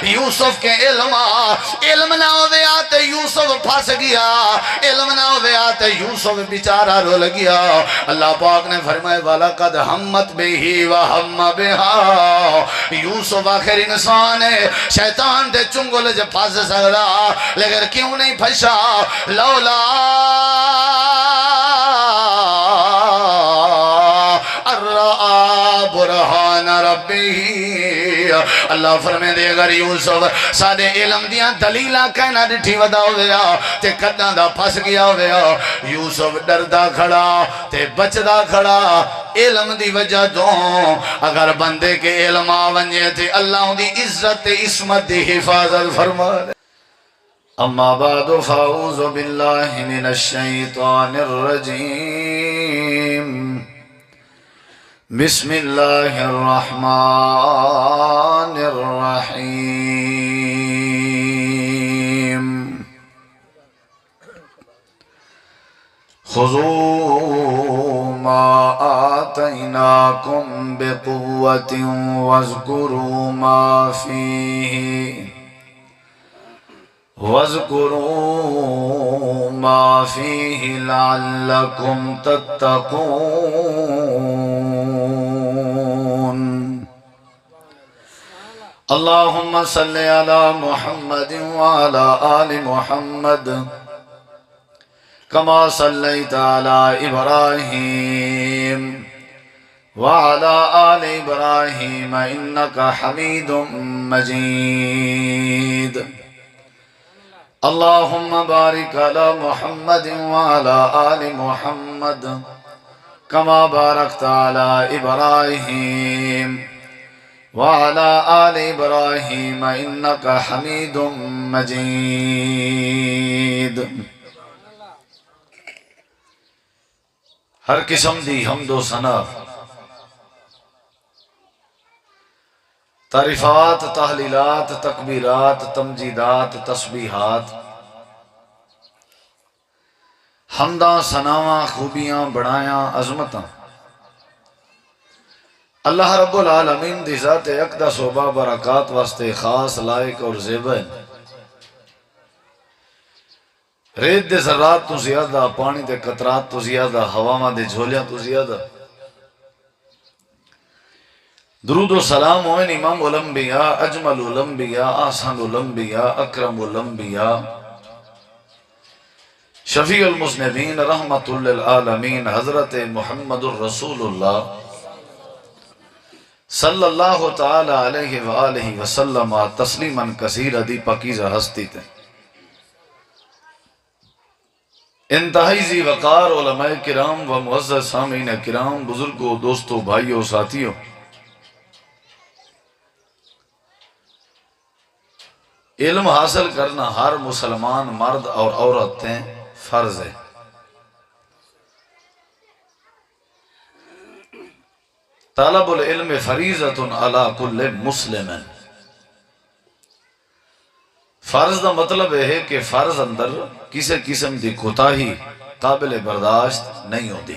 یوسف کے علم نہ ہوئے آتے یوسف پھنس گیا، علم نہ ہوئے آتے یوسف بیچارہ رول گیا۔ اللہ پاک نے فرمائے وَلَقَدْ هَمَّتْ بِهِ وَهَمَّ بِهَا، یوسف آخر انسان ہے، شیطان دے چنگل جب پھنس سکتا، لیکن کیوں نہیں پھنسا؟ لولا برہان ربی، اللہ فرمائے دے اگر یوسف سادے علم دیاں دلیلہ کہنا ڈٹھی ودا ہویا تے قداں دا پھس گیا ہویا، یوسف ڈردہ کھڑا تے بچدہ کھڑا علم دی وجہ دوں۔ اگر بندے کے علم آونجے تے اللہ دی عزت عصمت دی حفاظت فرما دے۔ اما بعد فاعوذ باللہ من الشیطان الرجیم، بسم اللہ الرحمن الرحیم، خذوا ما آتیناکم بقوة واذکروا ما فیہ لعلکم تتقون۔ اللہم صلی علی محمد وعلی آل محمد کما صلیت علی ابراہیم وعلی آل ابراہیم انکا حمید مجید۔ اللہم بارک علی محمد وعلی آل محمد کما بارکت علی ابراہیم وعلی آل ابراہیم انکا حمید مجید۔ ہر قسم دی حمد و ثنا، تعریفات، تحلیلات، تکبیرات، تمجیدات، تسبیحات، حمداں، ثناواں، خوبیاں، بڑایاں، عظمتاں اللہ رب العالمین دی ذات اقدس و برکات واسطے خاص، لائق اور زیبہ ہیں۔ ریت دے ذرات تو زیادہ، پانی دے قطرات تو زیادہ، ہواواں دے جھولیاں تو زیادہ۔ درود و سلام ہوئن امام الانبیاء، اجمل الانبیاء، احسن الانبیاء، اکرم الانبیاء، شفیع المذنبین، رحمت للعالمین، حضرت محمد الرسول اللہ صلی اللہ تعالی علیہ وآلہ وسلم تسلیما کثیرا دی پاکیزہ ہستی تے انتہائی ذی وقار علماء کرام و معزز سامعین کرام، بزرگوں، دوستوں، بھائیوں، ساتھیوں، علم حاصل کرنا ہر مسلمان مرد اور عورتیں فرض ہے۔ طالب العلم فریضۃ علی کل مسلم، فرض دا مطلب ہے کہ فرض اندر کسی قسم دی کوتاہی قابل برداشت نہیں ہوتی،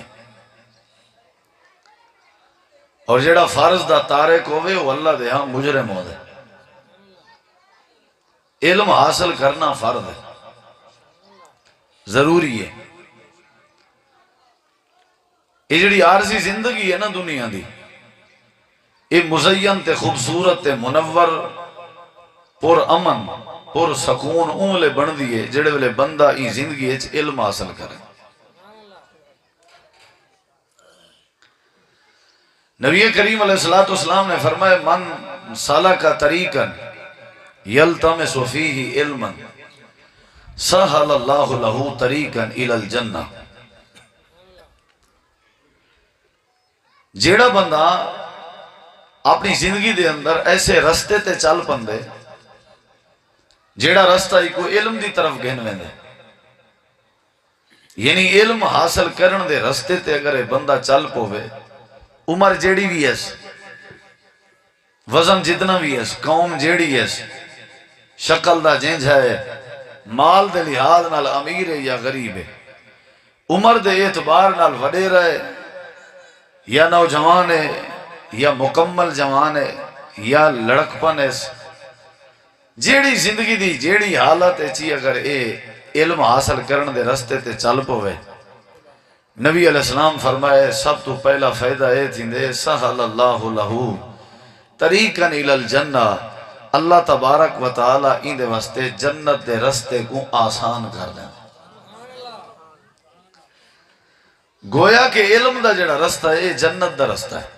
اور جڑا فرض دا تارک ہوئے وہ اللہ دے ہاں مجرم ہو دے۔ علم حاصل کرنا فرض ہے، ضروری ہے۔ یہ جڑی عارضی زندگی ہے نا دنیا دی، یہ مزین تے خوبصورت تے منور پر امن پر سکون اونلے بن دیئے جڑے والے بندہ ای زندگی ہے علم حاصل کرے۔ نبی کریم علیہ السلام نے فرمایا من سالک طریقا یلتمس فیہ علما سہل اللہ لہ طریقا الی الجنہ، جیڑا بندہ اپنی زندگی دے اندر ایسے رستے تے چل پندے جیڑا رستہ ہی کوئی علم دی طرف گھن ویندے، یعنی علم حاصل کرن دے رستے تے اگر بندہ چل پوے، عمر جیڑی بھی ہے، وزن جتنا بھی ہے، قوم جیڑی ہے، شکل دا جنج ہے، مال دے لحاظ نال امیر ہے یا غریب ہے، عمر دے اعتبار نال وڈیر ہے یا نوجوان ہے یا مکمل جوان ہے یا لڑکپن ہے، جیڑی زندگی دی جیڑی حالت چی اگر اے علم حاصل کرن دے رستے تے چل پوے، نبی علیہ السلام فرمائے سب تو پہلا فائدہ اے تھیندے سہل اللہ لہو طریقاً الی الجنہ، اللہ تبارک و تعالی ان دے واسطے جنت دے رستے کو آسان کر دیں۔ گویا کہ علم دا جڑا رستہ ہے جنت دا رستہ ہے،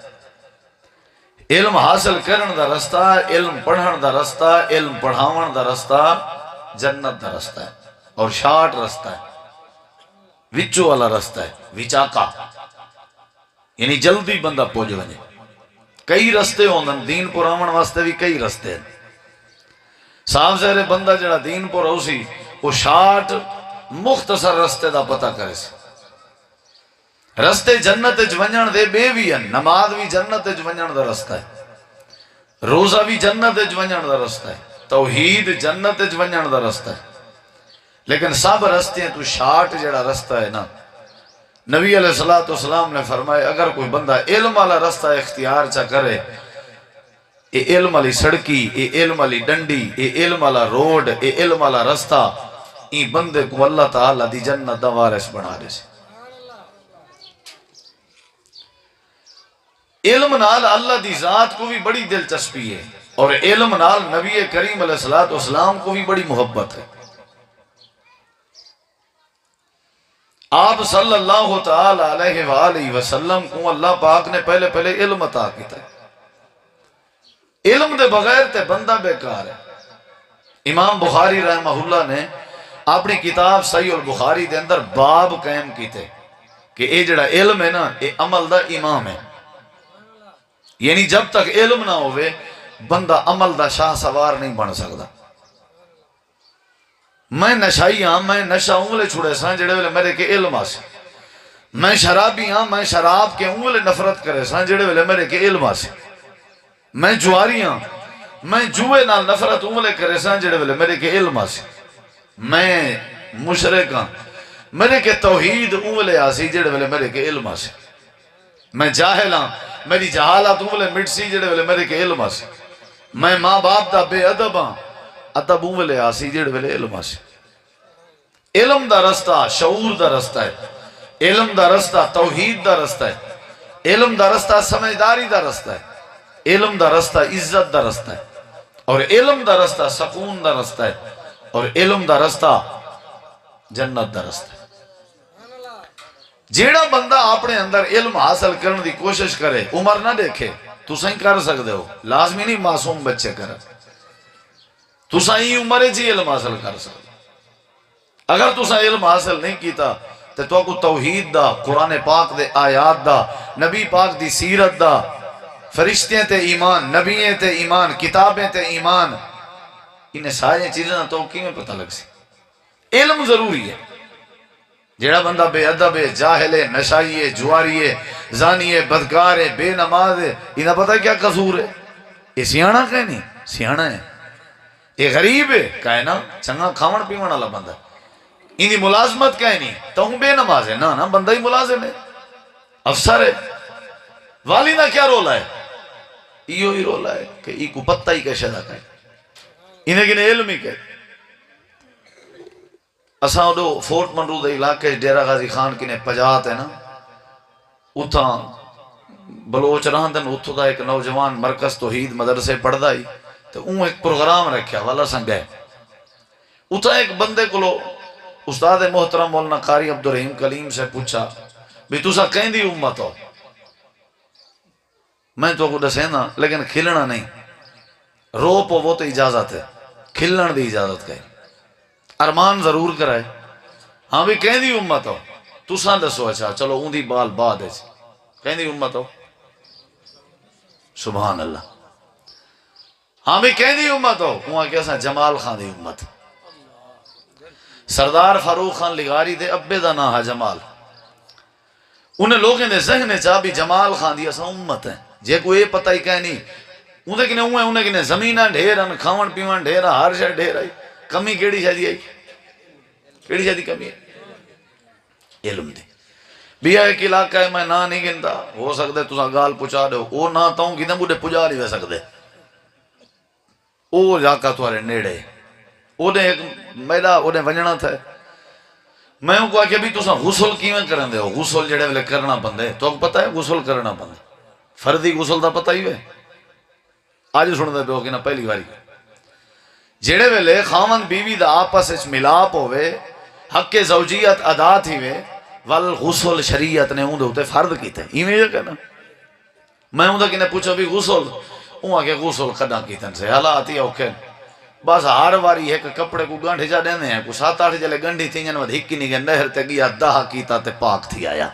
علم حاصل کرن دا رستہ، علم پڑھن دا رستہ، علم پڑھاون دا رستہ جنت دا رستہ ہے، اور شارٹ رستہ ہے، وچو والا رستہ ہے، وچاکا، یعنی جلدی بندہ پہنچ ونے۔ کئی رستے ہوندن، دین پراون واسطے بھی کئی رستے ہیں۔ صاحب زہرے بندہ جڑا دین پر ہوسی وہ شارٹ مختصر رستے دا پتہ کرے سی۔ رستے جنت ونجن دے بے بھی ہیں، نماز بھی جنت ونجن دا رستہ ہے، روزہ بھی جنت ونجن دا رستہ ہے، توحید جنت ونجن دا رستہ ہے، لیکن سب رستے ہیں تو شارٹ جڑا رستہ ہے نا، نبی علیہ السلام نے فرمایا اگر کوئی بندہ علم والا رستہ اختیار چا کرے، اے علم والی سڑکی، اے علم والی ڈنڈی، اے علم والا روڈ، اے علم والا رستہ، این بندے کو اللہ تعالیٰ دی جنت دا وارث بنا دے سے۔ علم نال اللہ دی ذات کو بھی بڑی دلچسپی ہے، اور علم نال نبی کریم علیہ السلام کو بھی بڑی محبت ہے۔ آپ صلی اللہ تعالی علیہ وآلہ وسلم کو اللہ پاک نے پہلے علم عطا کیتا ہے۔ علم دے بغیر تے بندہ بیکار ہے۔ امام بخاری رحمہ اللہ نے اپنی کتاب صحیح البخاری دے اندر باب قائم کیتے کہ اے جڑا علم ہے نا اے عمل دا امام ہے، یعنی جب تک علم نہ ہوئے بندہ عمل دا شاہ سوار نہیں بن سکتا۔ میں نشائی ہاں، میں نشہ انگلے چھوڑے سان جڑے ویلے میرے کے علم آسے، میں شرابی ہاں، میں شراب کے انگلے نفرت کرے سان جڑے ویلے میرے کے علم آسے، میں جواری ہاں، میں جوئے نال نفرت انگلے کرے سان جڑے ویلے میرے کے علم آسے، میں مشرک ہاں، میرے کے توحید انگلے آسی جڑے ویلے میرے کے علم آسے، میں جاہل ہاں، میری جہالت انگلے مٹسی جڑے ویلے میرے کے علم آسے، میں ماں باپ دا بے ادب ہاں، ادب انگلے آسی جڑے ویلے علم آسے۔ علم دا رستہ شعور دا رستہ ہے، علم دا رستہ توحید دا رستہ ہے، علم دا رستہ سمجھداری دا رستہ ہے، علم دا رستہ عزت دا رستہ ہے، اور علم دا رستہ سکون دا رستہ ہے، اور علم دا رستہ جنت دا رستہ ہے۔ جیڑا بندہ اپنے اندر علم حاصل کرنے دی کوشش کرے، عمر نہ دیکھے، تو سہیں کر سکتے ہو، لازمی نہیں معصوم بچے کر، تو سہیں عمرے جی علم حاصل کر سکتے۔ اگر تو سا علم حاصل نہیں کیتا تو کو توحید دا، قرآن پاک دے آیات دا، نبی پاک دی سیرت دا، فرشتیں تے ایمان، نبییں تے ایمان، کتابیں تے ایمان، انہیں ساری چیزیں تو کیوں پتہ لگ سی۔ علم ضروری ہے۔ جیڑا بندہ بے ادب ہے، جاہل ہے، نشائی ہے، جواری ہے، زانی ہے، بدکار ہے، بے نماز ہے، انہیں پتہ کیا قصور ہے؟ یہ سیانا کہیں نہیں، سیانا ہے۔ یہ غریب ہے، کہے نا چنگا کھاون پیون والا بندہ، انہی ملازمت کہیں نہیں، تو ہوں بے نماز ہے، نا بندہ ہی ملازم ہے، افسر ہے۔ والدہ کیا رولا ہے؟ ایو ہی رولا ہے کہ ای کو پتہ ہی کیسے دا کہے، انہیں کنے علم ہی کہے۔ اساں دو فورٹ منرو دے علاقے ڈیرہ غازی خان کنے پجات ہے نا، اتھاں بلوچ رہندن، اتھو دا ایک نوجوان مرکز توحید مدرسے پڑھ دائی، تو اون ایک پروگرام رکھیا والا سنگے، اتھاں ایک بندے کو لو استاد محترم مولانا قاری عبدالرحیم کلیم سے پوچھا بھی تو سا کہیں دی امت ہو؟ میں تو کو دسے نا لیکن کھلنا نہیں، رو پو وہ تو اجازت ہے، کھلن دی اجازت کہیں، ارمان ضرور کرائے، ہاں بھی کہیں دی امت ہو؟ تو سا دسو اچھا چلو اون دی بال بعد ہے، کہیں دی امت ہو؟ سبحان اللہ، ہاں بھی کہیں دی امت ہو؟ وہاں کیسا جمال خان دی امت، سردار فاروق خان لغاری دے ابے دا نا ہے جمال، انہیں لوگوں نے ذہن چاہ بھی جمال خان دی اساں امت ہیں، جے کوئی پتہ ہی کہیں نہیں، انہیں کنے زمینہ ڈھیرن، کھاون پیون ڈھیرہ، ہر شے ڈھیر آئی، کمی کیڑی شادی آئی؟ کیڑی شادی کمی ہے؟ علم دی۔ بھی ایک علاقہ ہے میں نا نہیں گنتا، ہو سکتے تسا گال پچا دے، وہ نا تاؤں کنے بوڑے پجا نہیں ہو سکتے، وہ علاقہ تھوڑے نیڑے انہیں ایک میرا انہیں ونجنا تھا میں ان کو آکے بھی تُسا غسل کیویں کرن دے ہو غسل جڑے ویلے کرنا بندے تو پتہ ہے غسل کرنا بندے فردی غسل دا پتہ ہی وے آج سن دے پہ نا پہلی باری جڑے ویلے خاون بیوی دا آپس اچ ملاپ ہوئے حق زوجیت ادا تھی وے والغسل شریعت نے اون دے ہوتے فرد کیتے ایویں یہ کہنا میں اون دا کنے پوچھا بھی غسل اون آکے غسل کدا کیتن سے حالات ہی اوکے بس ہر واری ایک کپڑے کو گنڈ جا دینے ہیں کو 7-8 جلے گنڈی تھی جنواد ہکی نہیں گئے نہر تے گیا دہا کیتا تے پاک تھی آیا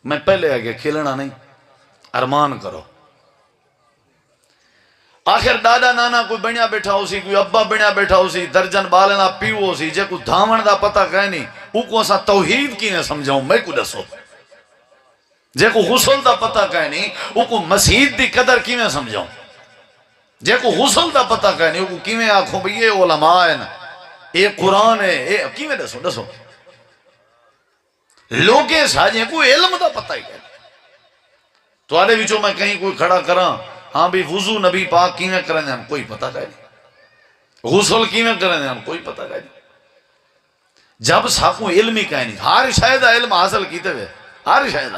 میں پہلے آگے کھلنا نہیں ارمان کرو آخر دادا نانا کوئی بنیا بیٹھا ہو سی کوئی ابا بنیا بیٹھا ہو سی درجن بالنا پیو ہو سی جے کو دھاون دا پتہ کہے نہیں او کو اسا توحید کی نے سمجھاؤں میں کو دسو جے کو غسل دا پتہ کہے نہیں او کو مسیح دی قدر کی میں سمجھاؤں جے کو غسل دا پتہ کہے نہیں او کو کی میں آنکھوں بھی یہ علماء ہے نا یہ قرآن ہے یہ کی میں دسو لوگیں ساجیں کو علم دا پتہ ہی کہے تو آلے بھی میں کہیں کوئی کھڑا کراں ہاں بھی وضو نبی پاک کی میں کرنے ہم کوئی پتہ کہے نہیں غسل کی میں کرنے ہم کوئی پتہ کہے نہیں جب ساکوں علم ہی کہے نہیں ہر شاید علم حاصل کیتے ہوئے ہر شاید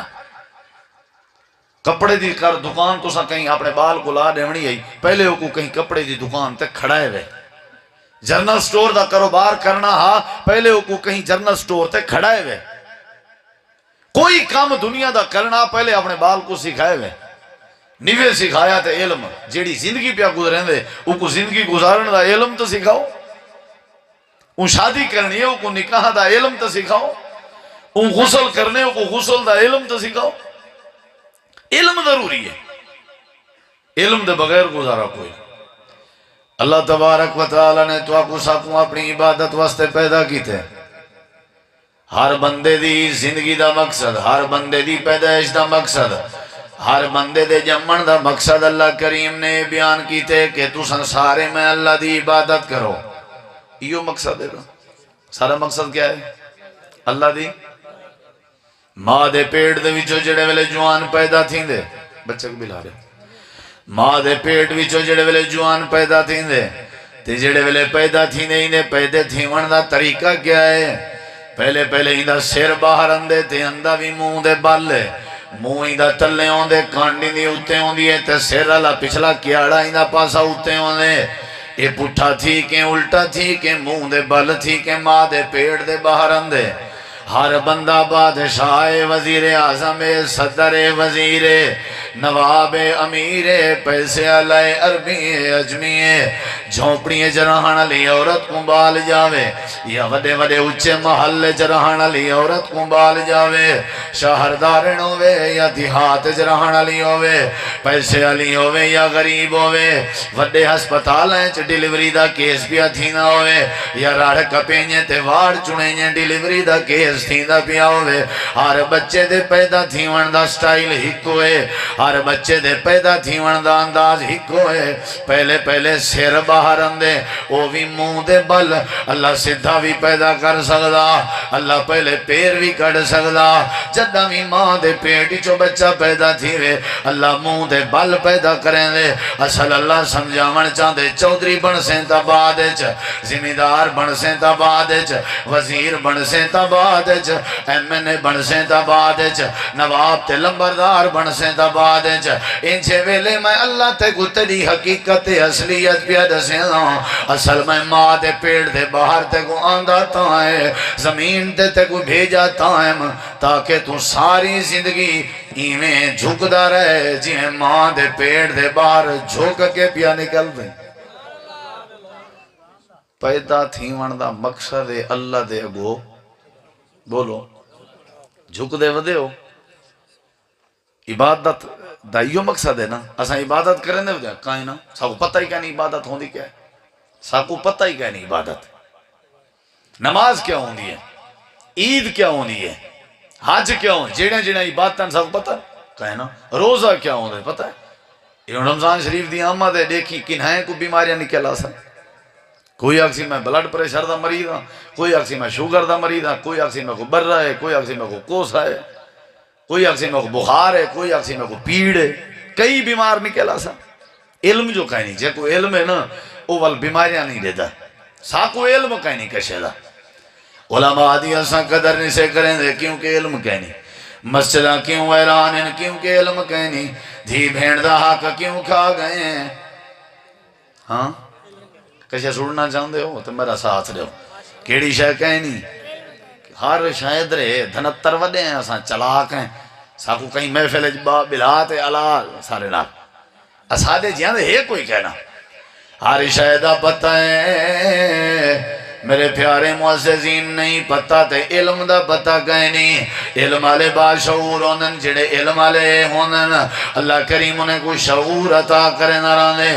کپڑے دی کر دکان تو سا کہیں اپنے بال کو لا دیونی آئی پہلے ہو کو کہیں کپڑے دی دکان تے کھڑائے ہوئے جرنل سٹور دا کاروبار کرنا ہا پہلے ہو کو کہیں جرنل سٹور تے کھڑائے ہوئے کوئی کام دنیا دا کرنا پہلے اپنے بال کو سکھائے ہوئے نیوے سکھایا تے علم جیڑی زندگی پیا گزریں دے او کو زندگی گزارن دا علم تو سکھاؤ ان شادی کرنی ہے او کو نکاح دا علم تو سکھاؤ ان غسل کرنے او کو غسل دا علم تو سکھاؤ علم ضروری ہے علم دے بغیر گزارا کوئی اللہ تبارک و تعالی نے تو آپ کو ساکوں اپنی عبادت واسطے پیدا کیتے ہر بندے دی زندگی دا مقصد ہر بندے دی پیدائش دا مقصد ہر بندے دے جمن دا مقصد اللہ کریم نے بیان کیتے کہ تو سنسارے میں اللہ دی عبادت کرو یہ مقصد ہے سارا مقصد کیا ہے اللہ دی ماں دے پیٹ دے وچوں جڑے ویلے جوان پیدا تھیں دے بچے کو بلا رہے ماں دے پیٹ وچوں جڑے ویلے جوان پیدا تھیں دے تے جڑے ویلے پیدا تھیں دے انہیں پیدے تھیون دا طریقہ کیا ہے پہلے اندہ سر باہر اندے تے اندہ بھی منہ دے بالے منہ اندہ تلے ہوں دے کانڈی دی ہوتے ہوں دیئے تے سر اللہ پچھلا کیاڑا اندہ پاسا ہوتے ہوں دے یہ پٹھا تھی کہ الٹا تھی کہ منہ دے بال تھی کہ ماں دے پیٹ دے باہر اندے ہر بندہ بادشاہ وزیر اعظم صدر وزیر نواب امیر پیسے علیہ عربی اجمی جھونپڑی جرہان علی عورت کو بال جاوے یا وڈے وڈے اچھے محل جرہان علی عورت کو بال جاوے شہردارن ہوئے یا دیہات جرہان علی ہوئے پیسے علی ہوئے یا غریب ہوئے وڈے ہسپتال ہیں چھ ڈیلیوری دا کیس پیا تھینا ہوئے یا راڑ کپینجے تے وارڈ چنینجے ڈیلیوری دا کیس تھیندا پیا ہوئے ہر بچے دے پیدا تھیون دا سٹائل ہک ہوئے ہر بچے دے پیدا تھیون دا انداز ہک ہوئے پہلے سر باہر اندے وہ بھی منہ دے بل اللہ سدھا بھی پیدا کر سکدا اللہ پہلے پیر بھی کڑ سکدا جدہ بھی ماں دے پیٹی چو بچہ پیدا تھیوے اللہ منہ دے بل پیدا کریں دے اصل اللہ سمجھاون چاندے چودری بن سینتا بادچ زمیندار بن سینتا بادچ وزیر بن سینتا بادچ ایم این اے بن سینتا بادچ نواب تے لمبردار بن سینتا بادچ انچے ویلے میں اللہ تے کو تیری حقیقت اصلیت پیا دسینا اصل میں ماں دے پیڑ دے باہر تے کو آندہ تائیں زمین تے کو بھیجا تائیں تاکہ تو ساری زندگی ایمیں جھکدا رہے جنہیں ماں دے پیڑ دے باہر جھک کے پیا نکل دیں پیدا تھیون دا مقصد اللہ دے اگو بولو جھک دے ودے ہو عبادت دا یہ مقصد ہے نا اساں عبادت کریں دے ودے کائیں نا ساکو پتہ ہی کیا نہیں عبادت ہوندی کیا ہے ساکو پتہ ہی کیا نہیں عبادت نماز کیا ہوندی ہے عید کیا ہوندی ہے حج کیا ہوندی جیڑے عبادتاں ساکو پتہ کہیں نا روزہ کیا ہوندی پتہ ہے یہ رمضان شریف دی آمد ہے دیکھی کنہیں کو بیماریاں نکل آسا کوئی اکسی میں بلڈ پریشر دا مریض ہاں کوئی اکسی میں شوگر دا مریض ہاں کوئی اکسی میں کو برہ ہے کوئی اکسی میں کو کوسا ہے کوئی اکسی میں کو بخار ہے کوئی اکسی میں کو پیڑ ہے کئی بیمار نکل آسا علم جو کہیں نہیں، جے کو علم ہے نا وہ وال بیماریاں نہیں دیتا، ساکو علم کہیں نہیں کشے دا علماء دی اساں قدر نہیں سے کریں دے کیونکہ علم کہیں نہیں، مسجدہ کیوں ویران ہیں کیونکہ علم کہیں نہیں، دھی بھینڈ دا حق کیوں کھا گئے ہیں، ہاں کشے سڑنا چاہتے ہو تو میرا ساتھ دے ہو، کیڑی شے کہیں نہیں، ہر شاید رہے دھنتر وڈے ہیں اساں چلاک ہیں، ساکو کہیں محفل جبا بلات علال سارے نال اسادے جیاں دے ہے کوئی کہنا، ہر شاید پتہ ہے میرے پیارے معززین نہیں پتہ تے علم دا پتہ کہیں نہیں، علم والے باشعور ہونن جڑے علم والے ہونن اللہ کریم انہیں کوئی شعور عطا کرے نہ رانے،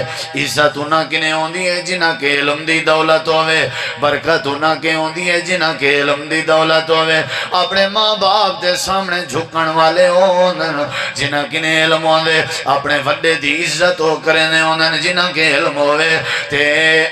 عزت انہاں کنے ہوندی ہے جنہاں کے علم دی دولت ہوئے، برکت انہاں کے ہوندی ہے جنہاں کے علم دی دولت ہوئے، اپنے ماں باپ دے سامنے جھکن والے ہونن جنہاں کنے علم ہوندے، اپنے وڈے دی عزت ہو کرنے ہونن جنہاں کے علم ہوئے، تے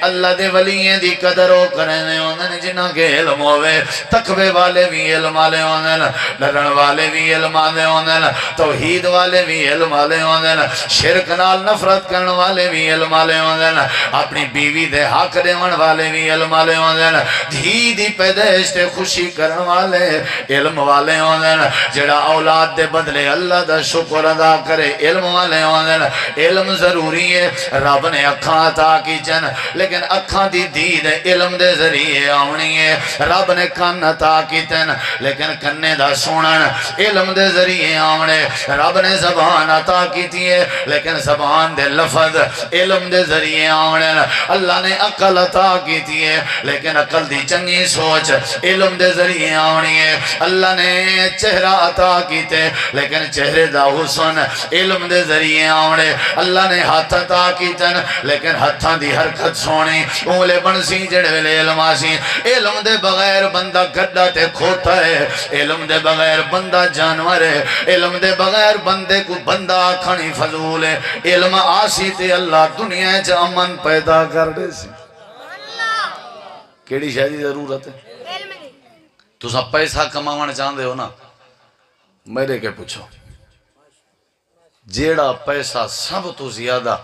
اللہ دے ولییں دی قدر ہو کرنے ہوندن جنہاں کے علم ہوئے، تقوی والے بھی علم والے ہوندن، ڈرن والے بھی علم والے ہوندن، توحید والے بھی علم والے ہوندن، شرک نال نفرت کرن والے بھی علم والے ہوندن، اپنی بیوی دے حق دیون والے بھی علم والے ہوندن، دھی دی پیدائش تے خوشی کرن والے علم والے ہوندن، جڑا اولاد دے بدلے اللہ دا شکر ادا کرے علم والے ہوندن۔ علم ضروری ہے، رب نے اکھاں عطا کی جن لیکن اکھاں دی دید علم دے ذریعے آونی ہے، رب نے کن عطا کیتن لیکن کنے دا سنن علم دے ذریعے آونے، رب نے زبان عطا کیتی ہے لیکن زبان دے لفظ علم دے ذریعے آونے، اللہ نے عقل عطا کیتی ہے لیکن عقل دی چنگی سوچ علم دے ذریعے آونی ہے، اللہ نے چہرہ عطا کیتے لیکن چہرے دا حسن علم دے ذریعے آونے، اللہ نے ہاتھ عطا کیتن لیکن ہاتھاں دی حرکت سونی اونلے بنسی جڑے ویلے علم آسی، علم دے بغیر بندہ گڈا تے کھوتا ہے، علم دے بغیر بندہ جانور ہے، علم دے بغیر بندے کو بندہ کھنی فضول ہے، علم آسی تے اللہ دنیا چ امن پیدا کر دے سی۔ کیڑی شے دی ضرورت ہے؟ تساں پیسہ کماون چاہندے ہو نا، میرے کے پوچھو جیڑا پیسہ سب تو زیادہ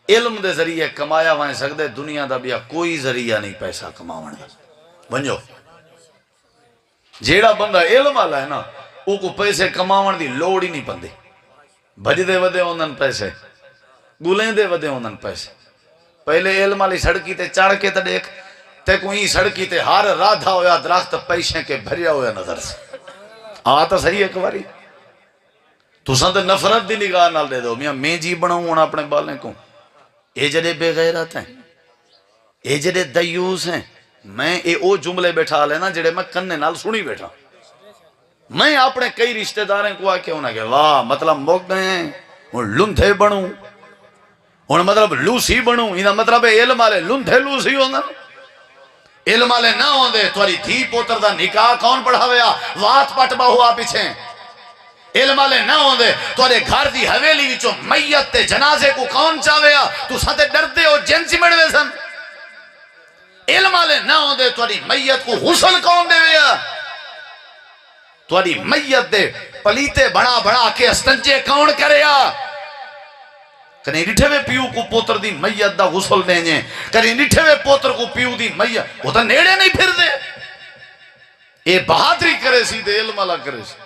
علم دے ذریعے کمایا وائیں سکدے، دنیا دا بیا کوئی ذریعہ نہیں پیسہ کماون دا، بنجو جیڑا بندہ علم والا ہے نا او کو پیسے کماون دی لوڑ ہی نہیں پندی، بھجدے ودے ہوندن پیسے، گلیں دے ودے ہوندن پیسے، پہلے علم والی سڑکی تے چڑھ کے تے دیکھ تے کوئی سڑکی تے ہر رادھا ہویا درخت پیسے کے بھریا ہویا نظر سے آ تا صحیح ایک باری تساں تے نفرت دی نگاہ نال دے دو، میاں میں جی بناؤں اپنے بالیں کو، اے جڑے بے غیرت ہیں، اے جڑے دیوس ہیں، میں اے او جملے بیٹھا لینا جڑے میں کنے نال سنی بیٹھا، میں اپنے کئی رشتہ داریں کو آکے ہونا کہ واہ مطلب موک گئے ہیں اور لندھے بنوں اور مطلب لوسی بنوں، یہ مطلب علم والے لندھے لوسی ہونا، علم والے نہ ہوں دے تواری دھی پوتر دا نکاح کون پڑھاویا وات پٹ ہوا پیچھے، علم والے نہ ہوں دے توارے گھر دی حویلی وچوں میت تے جنازے کو کون چاہویا تو ساتھے ڈردے ہو جن سی مڑوے سن، علم والے نہ ہوں دے تواری میت کو غسل کون دے ویا، تواری میت دے پلیتے بڑا بڑا کے استنجے کون کریا، کنی نٹھے وے پیو کو پوتر دی میت دا غسل دیں کنی نٹھے وے پوتر کو پیو دی میت وہ تا نیڑے نہیں پھر دے، اے بہادری کرے سی دے علم والا کرے سی،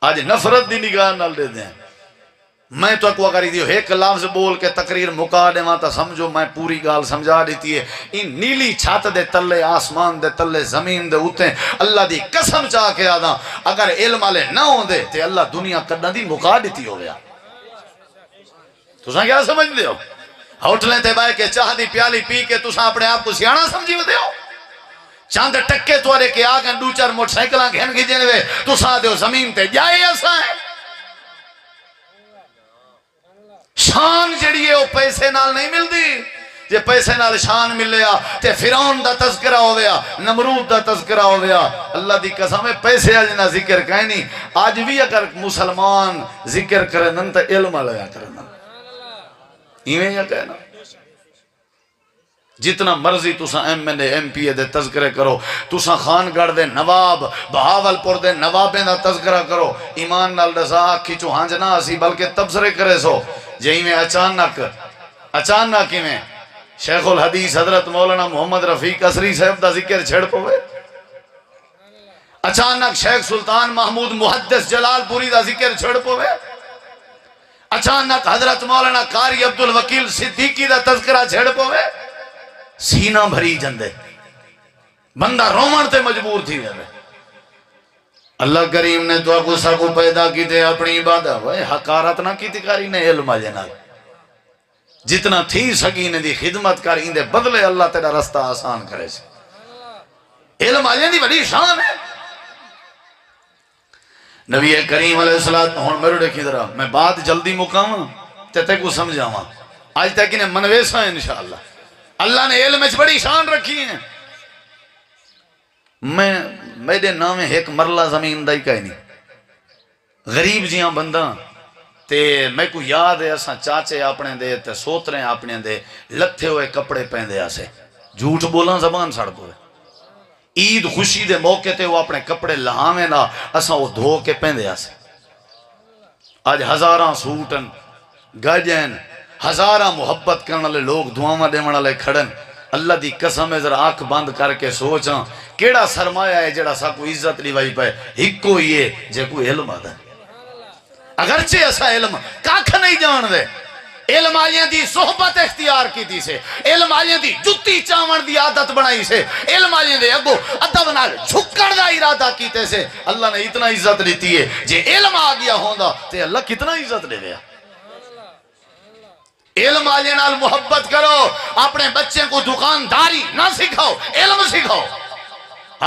آج نفرت دی نگاہ نال دے دیں، میں تو اکوا کری دیو ایک لفظ بول کے تقریر مکا دے وہاں تا سمجھو میں پوری گال سمجھا دیتی ہے، ان نیلی چھات دے تلے آسمان دے تلے زمین دے ہوتے اللہ دی قسم چاہ کے آدھا اگر علم والے نہ ہوں دے تے اللہ دنیا کرنا دی مکا دیتی ہو گیا، تو ساں کیا سمجھ دے ہو ہوٹلیں تے بائے کے چاہ دی پیالی پی کے تو ساں اپنے آپ کو سیانا سمجھی دے ہو، چاند ٹکے توارے کے آگن دو چار موٹر سائیکلاں گھن کی جنوے تو ساں دے ہو زمین تے جائے ایسا ہے، شان جڑی ہے وہ پیسے نال نہیں مل دی، جے پیسے نال شان ملیا تے فرعون دا تذکرہ ہو گیا، نمرود دا تذکرہ ہو گیا، اللہ دی قسم ہے پیسے آجنا ذکر کہیں نہیں، آج بھی اگر مسلمان ذکر کرنن تا علم آلیا کرنن، ایویں یا کہنا جتنا مرضی تساں M N A M P A دے تذکرے کرو، تساں خان گڑھ دے نواب بہاول پور دے نوابیں دا تذکرہ کرو، ایمان نال رضا آکھی چو ہانج نہ اسی بلکہ تبصرے کرے سو جہی میں اچانک میں شیخ الحدیث حضرت مولانا محمد رفیق اسری صاحب دا ذکر چھڑ پوے، اچانک شیخ سلطان محمود محدث جلال پوری دا ذکر چھڑ پوے، اچانک حضرت مولانا قاری عبدالوکیل صدیقی دا تذکرہ چھڑ پوے، سینہ بھری جندے بندہ رومن تے مجبور تھی وے۔ اللہ کریم نے تو اکو ساکو پیدا کی تے اپنی عبادت وے حقارت نہ کی تکاری نے علم آجے نہ جتنا تھی سگینے دی خدمت کر اندے بدلے اللہ تیرا رستہ آسان کرے سے، علم آجے دی بڑی شان ہے۔ نبی کریم علیہ السلام ہون میرے دیکھی ذرا میں بات جلدی مکاواں تے کو سمجھاواں، آج تک انہیں منویسا ہے انشاءاللہ، اللہ نے علم اچھ بڑی شان رکھی ہیں۔ میرے نامے ایک مرلہ زمین دائی کہیں نہیں، غریب جیاں بندہ تے میں کو یاد ہے اساں چاچے اپنے دے تے سوترے اپنے دے لتھے ہوئے کپڑے پہندے آسے، جھوٹ بولاں زبان سڑ پوئے، عید خوشی دے موقع تے وہ اپنے کپڑے لہامیں نا اساں وہ دھو کے پہندے آسے۔ آج ہزاراں سوٹن گجین ہزاراں محبت کرنے لے لوگ دعاواں دیوان لے کھڑن، اللہ دی قسم ہے ذرا آنکھ بند کر کے سوچاں کیڑا سرمایہ ہے جڑا سا کو عزت لیوائی پائے، ہکو یہ جے کو علم آدھا ہے۔ اگرچہ ایسا علم کاکھ نہیں جان دے، علم آلیاں دی صحبت اختیار کی تھی سے، علم آلیاں دی جتی چاون دی عادت بنائی سے، علم آلیاں دے اگو ادب نال جھکڑ دا ارادہ کیتے سے، اللہ نے اتنا عزت لیتی ہے جے علم آ گیا ہوندا تے اللہ کتنا عزت لے گیا۔ علم آلیاں نال محبت کرو، اپنے بچے کو دکانداری نہ سکھاؤ، علم سکھاؤ،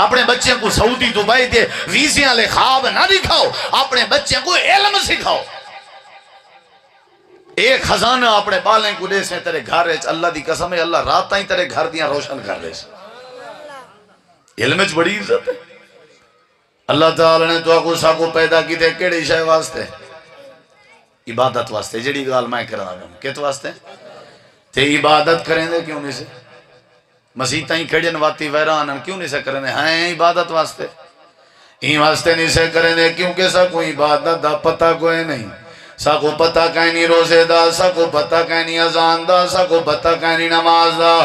اپنے بچے کو سعودی دبئی دے ویزیاں لے خواب نہ دکھاؤ، اپنے بچے کو علم سکھاؤ۔ ایک خزانہ اپنے بالیں کو دے سے تیرے گھر ہے، اللہ دی قسم ہے اللہ رات تائیں تیرے گھر دیاں روشن کر دے سے، علم اچھ بڑی عزت ہے۔ اللہ تعالی نے تو اکو ساکو پیدا کی تے کیڑی شے واسطے؟ عبادت واسطے، جڑی گال میں کرنا گا کت واسطے؟ تے عبادت کریں دے کیوں نہیں سے؟ مسیح تائیں کھڑین واتی ویرانن کیوں نہیں سے کریں دے؟ ہاں عبادت واسطے، این واسطے نہیں سے کریں دے کیونکہ سا کوئی عبادت دا پتہ کوئی نہیں، سا کو پتہ کہنی روزے دا، سا کو پتہ کہنی اذان دا، سا کو پتہ کہنی نماز دا۔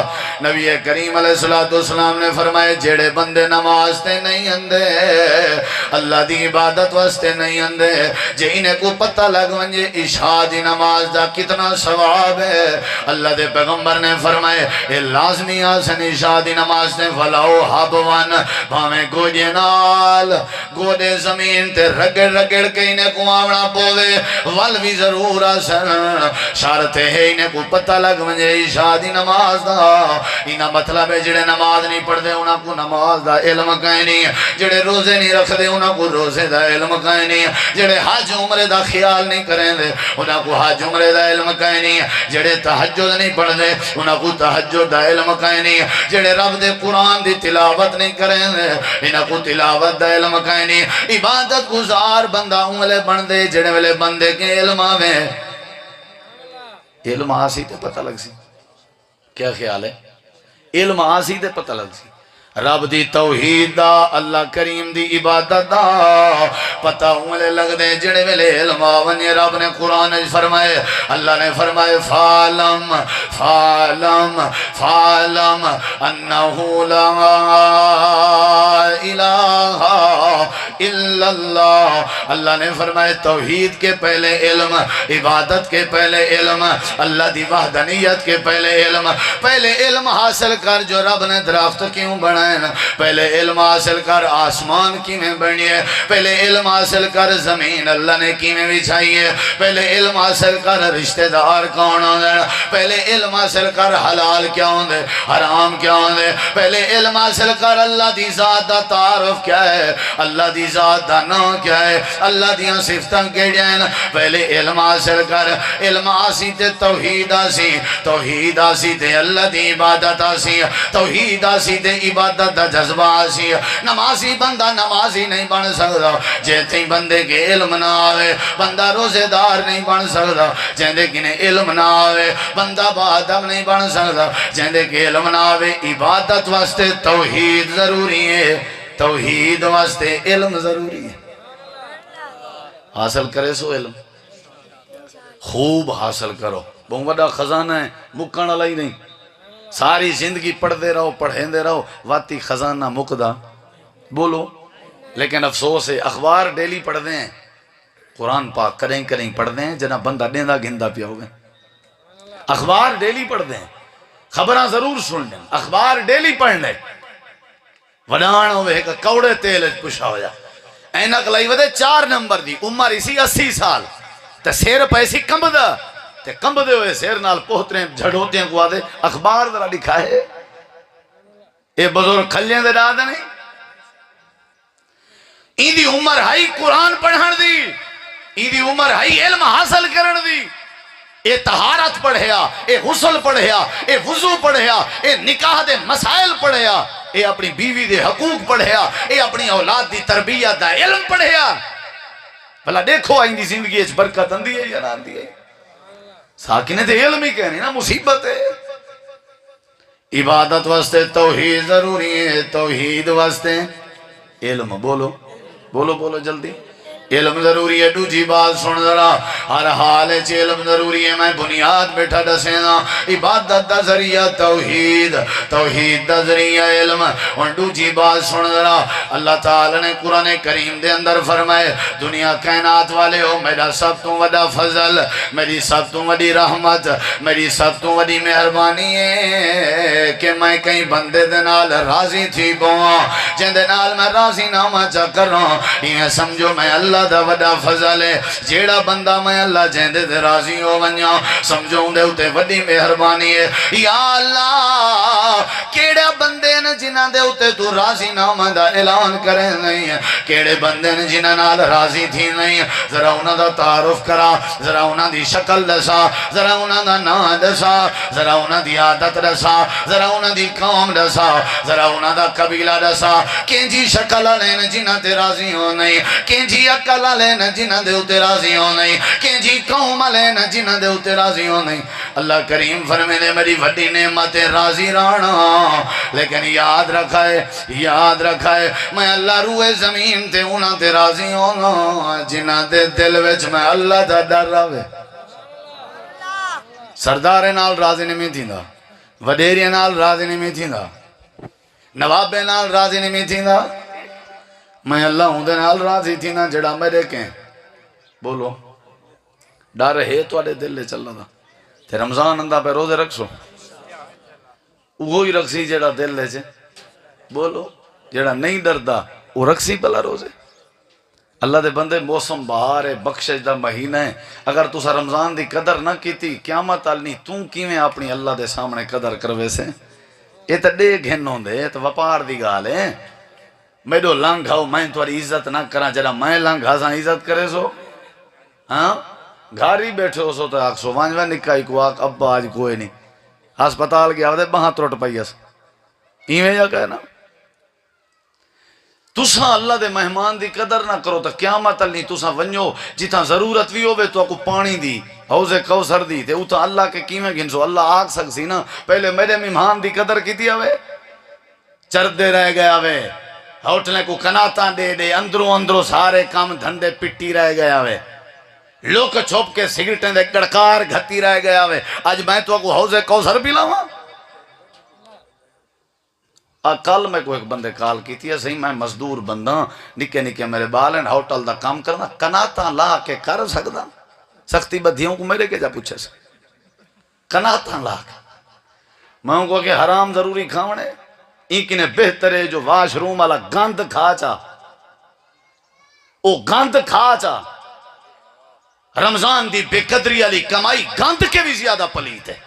نبی کریم علیہ السلام نے فرمائے جڑے بندے نماز تے نہیں اندے اللہ دی عبادت واسطے نہیں اندے، جے انہیں کو پتہ لگ ونجے عشاء دی نماز دا کتنا ثواب ہے، اللہ دے پیغمبر نے فرمائے اے لازمی آسن عشاء دی نماز تے فلاؤ حبوان بھامیں گوجے نال گودے زمین تے رگڑ رگڑ کے انہیں کو آونا پوے وال بھی ضرور آسن، شارت ہے انہیں کو پتہ لگ ونجے عشاء دی نماز دا، انہا مطلب ہے جڑے نماز نہیں پڑھ دے انہا کو نماز دا علم کہیں نہیں، جڑے روزے نہیں رکھ دے انہا کو روزے دا علم کہیں نہیں، جڑے حج عمرے دا خیال نہیں کریں دے انہا کو حج عمرے دا علم کہیں نہیں، جڑے تہجد نہیں پڑھ دے انہا کو تہجد دا علم کہیں نہیں، جڑے رب دے قرآن دی تلاوت نہیں کریں دے انہا کو تلاوت دا علم کہیں نہیں۔ عبادت گزار بندہ انگلے بن دے جڑے والے بندے کے علم آویں، علم آسی تے پتہ لگ سی، کیا خیال ہے؟ علم آسی تے پتہ لگ سی، رب دی توحید دا اللہ کریم دی عبادت دا پتہ ہونے لگ دے جڑے ویلے علم آونی۔ رب نے قرآن فرمائے، اللہ نے فرمائے فَعْلَمْ فَعْلَمْ فَعْلَمْ أَنَّهُ لَا إِلَهَ إِلَّا اللَّهِ، اللہ نے فرمائے توحید کے پہلے علم، عبادت کے پہلے علم، اللہ دی وحدانیت کے پہلے علم حاصل کر جو رب نے درخت کیوں بنا، پہلے علم حاصل کر آسمان کی میں بنیے، پہلے علم حاصل کر زمین اللہ نے کی میں بچھائیے، پہلے علم حاصل کر رشتہ دار کون ہوندے، پہلے علم حاصل کر حلال کیا ہوندے حرام کیا ہوندے، پہلے علم حاصل کر اللہ دی ذات دا تعارف کیا ہے، اللہ دی ذات دا نام کیا ہے، اللہ دیاں صفتاں کیڑیاں ہیں، پہلے علم حاصل کر، علم آسی تے توحید آسی، توحید آسی تے اللہ دی عبادت آسی، توحید آسی تے عبادت دا جذبہ آسی۔ نمازی بندہ نمازی نہیں بن سکتا جیتے بندے کے علم نہ آوے، بندہ روزے دار نہیں بن سکتا جیندے کنے علم نہ آوے، بندہ بادم نہیں بن سکتا جیندے کے علم نہ آوے۔ عبادت واسطے توحید ضروری ہے، توحید واسطے علم ضروری ہے۔ حاصل کرے سو علم، خوب حاصل کرو، بہت بڑا خزانہ ہے، مکن والا ہی نہیں۔ ساری زندگی پڑھتے رہو پڑھیں رہو، واتی خزانہ مکدا بولو۔ لیکن افسوس ہے اخبار ڈیلی پڑھتے ہیں، قرآن پاک کریں کریں پڑھتے ہیں، جنہ بندہ ڈیندا گھندا پیا ہوگا۔ اخبار ڈیلی پڑھتے ہیں، خبراں ضرور سن لیں، اخبار ڈیلی پڑھنے وڈان ہوئے ایک کوڑے تیل پشا ہو جا، اینک لائی ودے 4 نمبر دی، عمر اسی 80 سال، تے سیر پیسی کمب دا، تے کمب دے ہوئے سیر نال پوہتریں جھڑوتے ہیں کو آدھے اخبار درہ لکھا ہے، اے بزرگ کھلیں دے ڈادا نہیں۔ این دی عمر ہائی قرآن پڑھن دی، این دی عمر ہائی علم حاصل کرن دی، اے طہارت پڑھیا، اے غسل پڑھیا، اے وضو پڑھیا، اے نکاح دے مسائل پڑھیا، اے اپنی بیوی دے حقوق پڑھیا، اے اپنی اولاد دی تربیت دا علم پڑھیا۔ بھلا دیکھو آئین دی زندگی اچھ برکت اندی ہے یا نہ اندی ہے؟ ساکنے تے علم ہی کہنی نا، مصیبت ہے۔ عبادت واسطے توحید ضروری ہے، توحید واسطے علم، بولو بولو بولو جلدی، علم ضروری ہے۔ دوجی بات سن ذرا، ہر حال ہے علم ضروری ہے، میں بنیاد بیٹھا دسینا، عبادت دا ذریعہ توحید، توحید دا ذریعہ علم۔ اور دوجی بات سن ذرا، اللہ تعالیٰ نے قرآن کریم دے اندر فرمائے، دنیا کائنات والے ہو، میرا سب تو وڈا فضل، میری سب تو وڈی رحمت، میری سب تو وڈی مہربانی ہے کہ میں کئی بندے دے نال راضی تھی بواں، جن دے نال میں راضی نامہ چا کر رہا ہوں، یہ سمجھو میں اللہ دا وڈا فضل ہے۔ جیڑا بندہ میں اللہ جہندے دے راضی ہو ونیا، سمجھو دے اتے وڈی مہربانی ہے۔ یا اللہ کیڑا بندے نے جنہ دے اتے تو راضی نامہ دا اعلان کرے نہیں ہے، کیڑے بندے نے جنہ نال راضی تھی نہیں ہے، ذرا انہاں دا تعارف کرا، ذرا انہاں دی شکل دسا، ذرا انہاں دا نام دسا، ذرا انہاں دی عادت دسا، ذرا انہاں دی قوم دسا، ذرا انہاں دا قبیلہ دسا۔ کینجی شکل لین جنہ تے راضی ہو نہیں، کینجی عقل لینا جنہ دے اتے راضی ہو نہیں، کینجی قوم لینا جنہ دے اتے راضی ہو نہیں۔ اللہ کریم فرمے نے میری وڈی نعمت راضی رانا، لیکن یاد رکھا ہے میں اللہ روئے زمین تے انہاں تے راضی ہونا جنہ دے دل وچ میں اللہ دا ڈر رہے۔ سردارے نال راضی نہیں تھیندا، وڈیریے نال راضی نہیں تھیندا، نوابے نال راضی نہیں تھیندا، میں اللہ ہوں دے نال راضی تھی نا جڑا میرے کہیں بولو ڈر ہے تو آڑے دل لے چل رہا تھے۔ رمضان اندہ پہ روزے رکھ سو، وہی رکھ سی جڑا دل لے چے، بولو جڑا نہیں ڈردا وہ رکھ سی پہلا روزے۔ اللہ دے بندے موسم بہار ہے، بخشش دا مہینہ ہے، اگر تسا رمضان دی قدر نہ کیتی قیامت آلنی توں کیویں اپنی اللہ دے سامنے قدر کروے سے؟ یہ تا دے گھن ہوندے، یہ تا وپار دی گال ہے۔ میڈو لنگ ہاؤ میں تواری عزت نہ کرا، جڑا میں لنگ ہاں عزت کرے سو، ہاں گھاری بیٹھے ہو سو تو آگ سو وانجوہ نکائی کو آگ ابا آج کوئی نہیں، ہسپتال گیا ہوتے بہاں تروٹ پائیس ایویں جا کہنا۔ تساں اللہ دے مہمان دی قدر نہ کرو تو قیامت نہیں تساں ونیو جتاں ضرورت بھی ہوئے تو اکو پانی دی حوض کوثر دی تے اتاں اللہ کے کیویں گھنسو، اللہ آگ سکسی نا پہلے میرے مہمان دی قدر کیتی ہوئے، چردے رہ گیا ہوئے، ہوٹلیں کو کناتاں دے دے، اندروں سارے کام دھندے پٹی رہ گیا ہوئے، لوک چھوپ کے سگریٹیں دے گڑکار گھتی رہ گیا ہوئے، آج میں تو اکو حوض کوثر بھی لاؤں۔ کل میں کو ایک بندے کال کی تھی، صحیح میں مزدور بندہ نکے نکے میرے بال ہیں، ہوٹل دا کام کرنا کناتاں لا کے کر سکدا، سختی بدھیوں کو میرے کے جا پوچھے سے کناتاں لا کے میں ان کو کہ حرام ضروری کھاونے ایک نے بہتر ہے جو واش روم والا گند کھا چا، او گند کھا چا، رمضان دی بے قدری علی کمائی گند کے بھی زیادہ پلیت ہے۔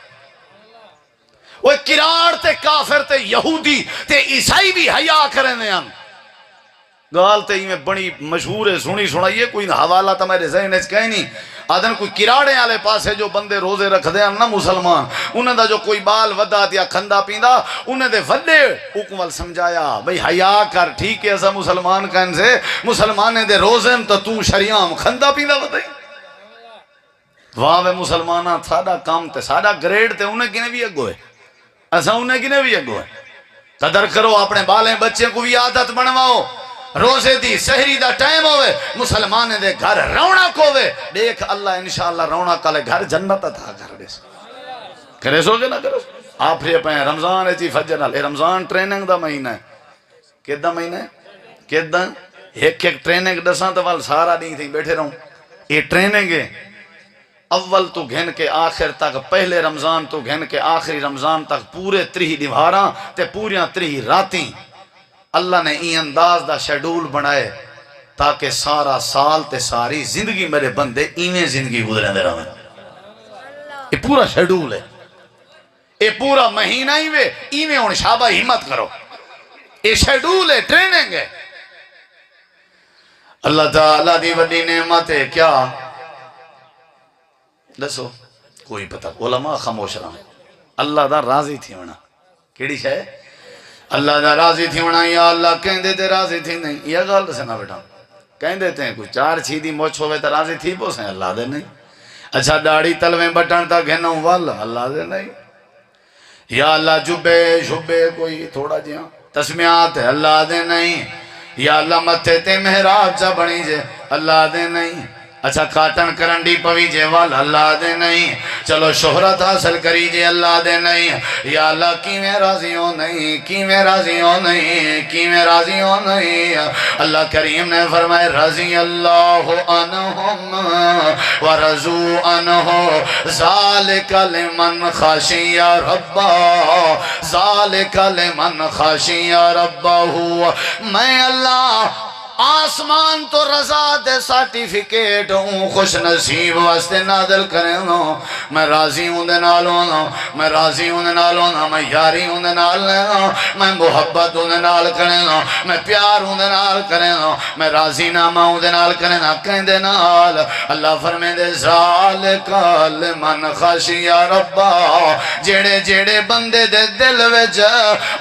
وہ کراڑ تے کافر تے یہودی تے عیسائی بھی حیا کرنے ہیں، گال تے میں بڑی مشہور ہے، سنی سنائیے، کوئی حوالہ تو میرے ذہن وچ کہیں نہیں. آدھن کوئی کراڑے والے پاسے جو بندے روزے رکھ دے نا مسلمان، انہاں دا جو کوئی بال ودا یا کھندا پیندا، انہاں دے وڈے حکم سمجھایا بھئی حیا کر، ٹھیک ہے ایسا مسلمان کہن سے مسلمانے دے روزے تو تو شریعام کھندا پیندا ودائی. واہ وے مسلمانہ ساڈا کام تے ساڈا گریڈ تے انہیں کنے بھی اگو ہے، ایسا انہیں کنے بھی اگو ہے. قدر کرو، اپنے بالیں بچے کو بھی عادت بنواؤ، روزے دی سحری دا ٹائم ہوئے مسلمانے دے گھر رونق ہوئے. دیکھ اللہ انشاءاللہ رونق والے گھر جنت عطا کر دے. کرے سو کہ نہ کرو؟ آپ پھر پہ رمضان ہے جی فجر نال. رمضان ٹریننگ دا مہینہ ہے. کدا مہینہ ہے؟ کدا ایک ایک ٹریننگ دساں تو وال سارا نہیں تھی بیٹھے رہوں. یہ ٹریننگ ہے اول تو گھن کے آخر تک، پہلے رمضان تو گھن کے آخری رمضان تک پورے 30 دیواراں تے پوریاں 30 راتیں اللہ نے این انداز دا شیڈول بنائے تاکہ سارا سال تے ساری زندگی میرے بندے ایویں زندگی گزریں دے رہے. یہ پورا شیڈول ہے، یہ پورا مہینہ ایویں ہون شابہ ہمت کرو. یہ شیڈول ہے، ٹریننگ ہے. اللہ تعالیٰ دی وڈی نعمت ہے کیا دسو؟ کوئی پتہ. علماء خاموش رہا. اللہ دا راضی تھی ہونا کیڑی شے؟ اللہ دا راضی تھی ہونا. یا اللہ کہیں دیتے راضی تھی نہیں، یہ گال سے نہ بیٹھا. کہیں دیتے ہیں کوئی چار چھیدی موچ ہوئے تو راضی تھی پو سے اللہ دے نہیں. اچھا داڑھی تلویں بٹن تا گھنوں والا اللہ دے نہیں. یا اللہ جبے شبے کوئی تھوڑا جیاں تسمیات ہے اللہ دے نہیں. یا اللہ متھے تے محراب چا بنی جے اللہ دے نہیں. اچھا کاٹن کرنڈی پوی جے وال اللہ دے نہیں. چلو شہرت حاصل کری جے اللہ دے نہیں. یا اللہ کیویں راضی ہو نہیں، کیویں راضی ہو نہیں، کیویں راضی ہو نہیں. اللہ کریم نے فرمائے رضی اللہ عنہم ورضوا عنہ ذالک لمن خشی ربہ، ذالک لمن خشی ربہ. میں اللہ آسمان تو رضا دے سارٹیفکیٹ ہوں، خوش نصیب واسطے نازل کریں ہوں. میں راضی ہوں دے نال ہونا، میں راضی ہوں دے نال ہونا، میں یاری ہوں دے نال لینا، میں محبت ہوں دے نال کرنا، میں پیار ہوں دے نال کرنا، میں راضی نامہ ہوں دے نال کرنا. کہیں دے نال اللہ فرمے دے ذالک لمن خشی ربہ. جیڑے جیڑے بندے دے دل وچ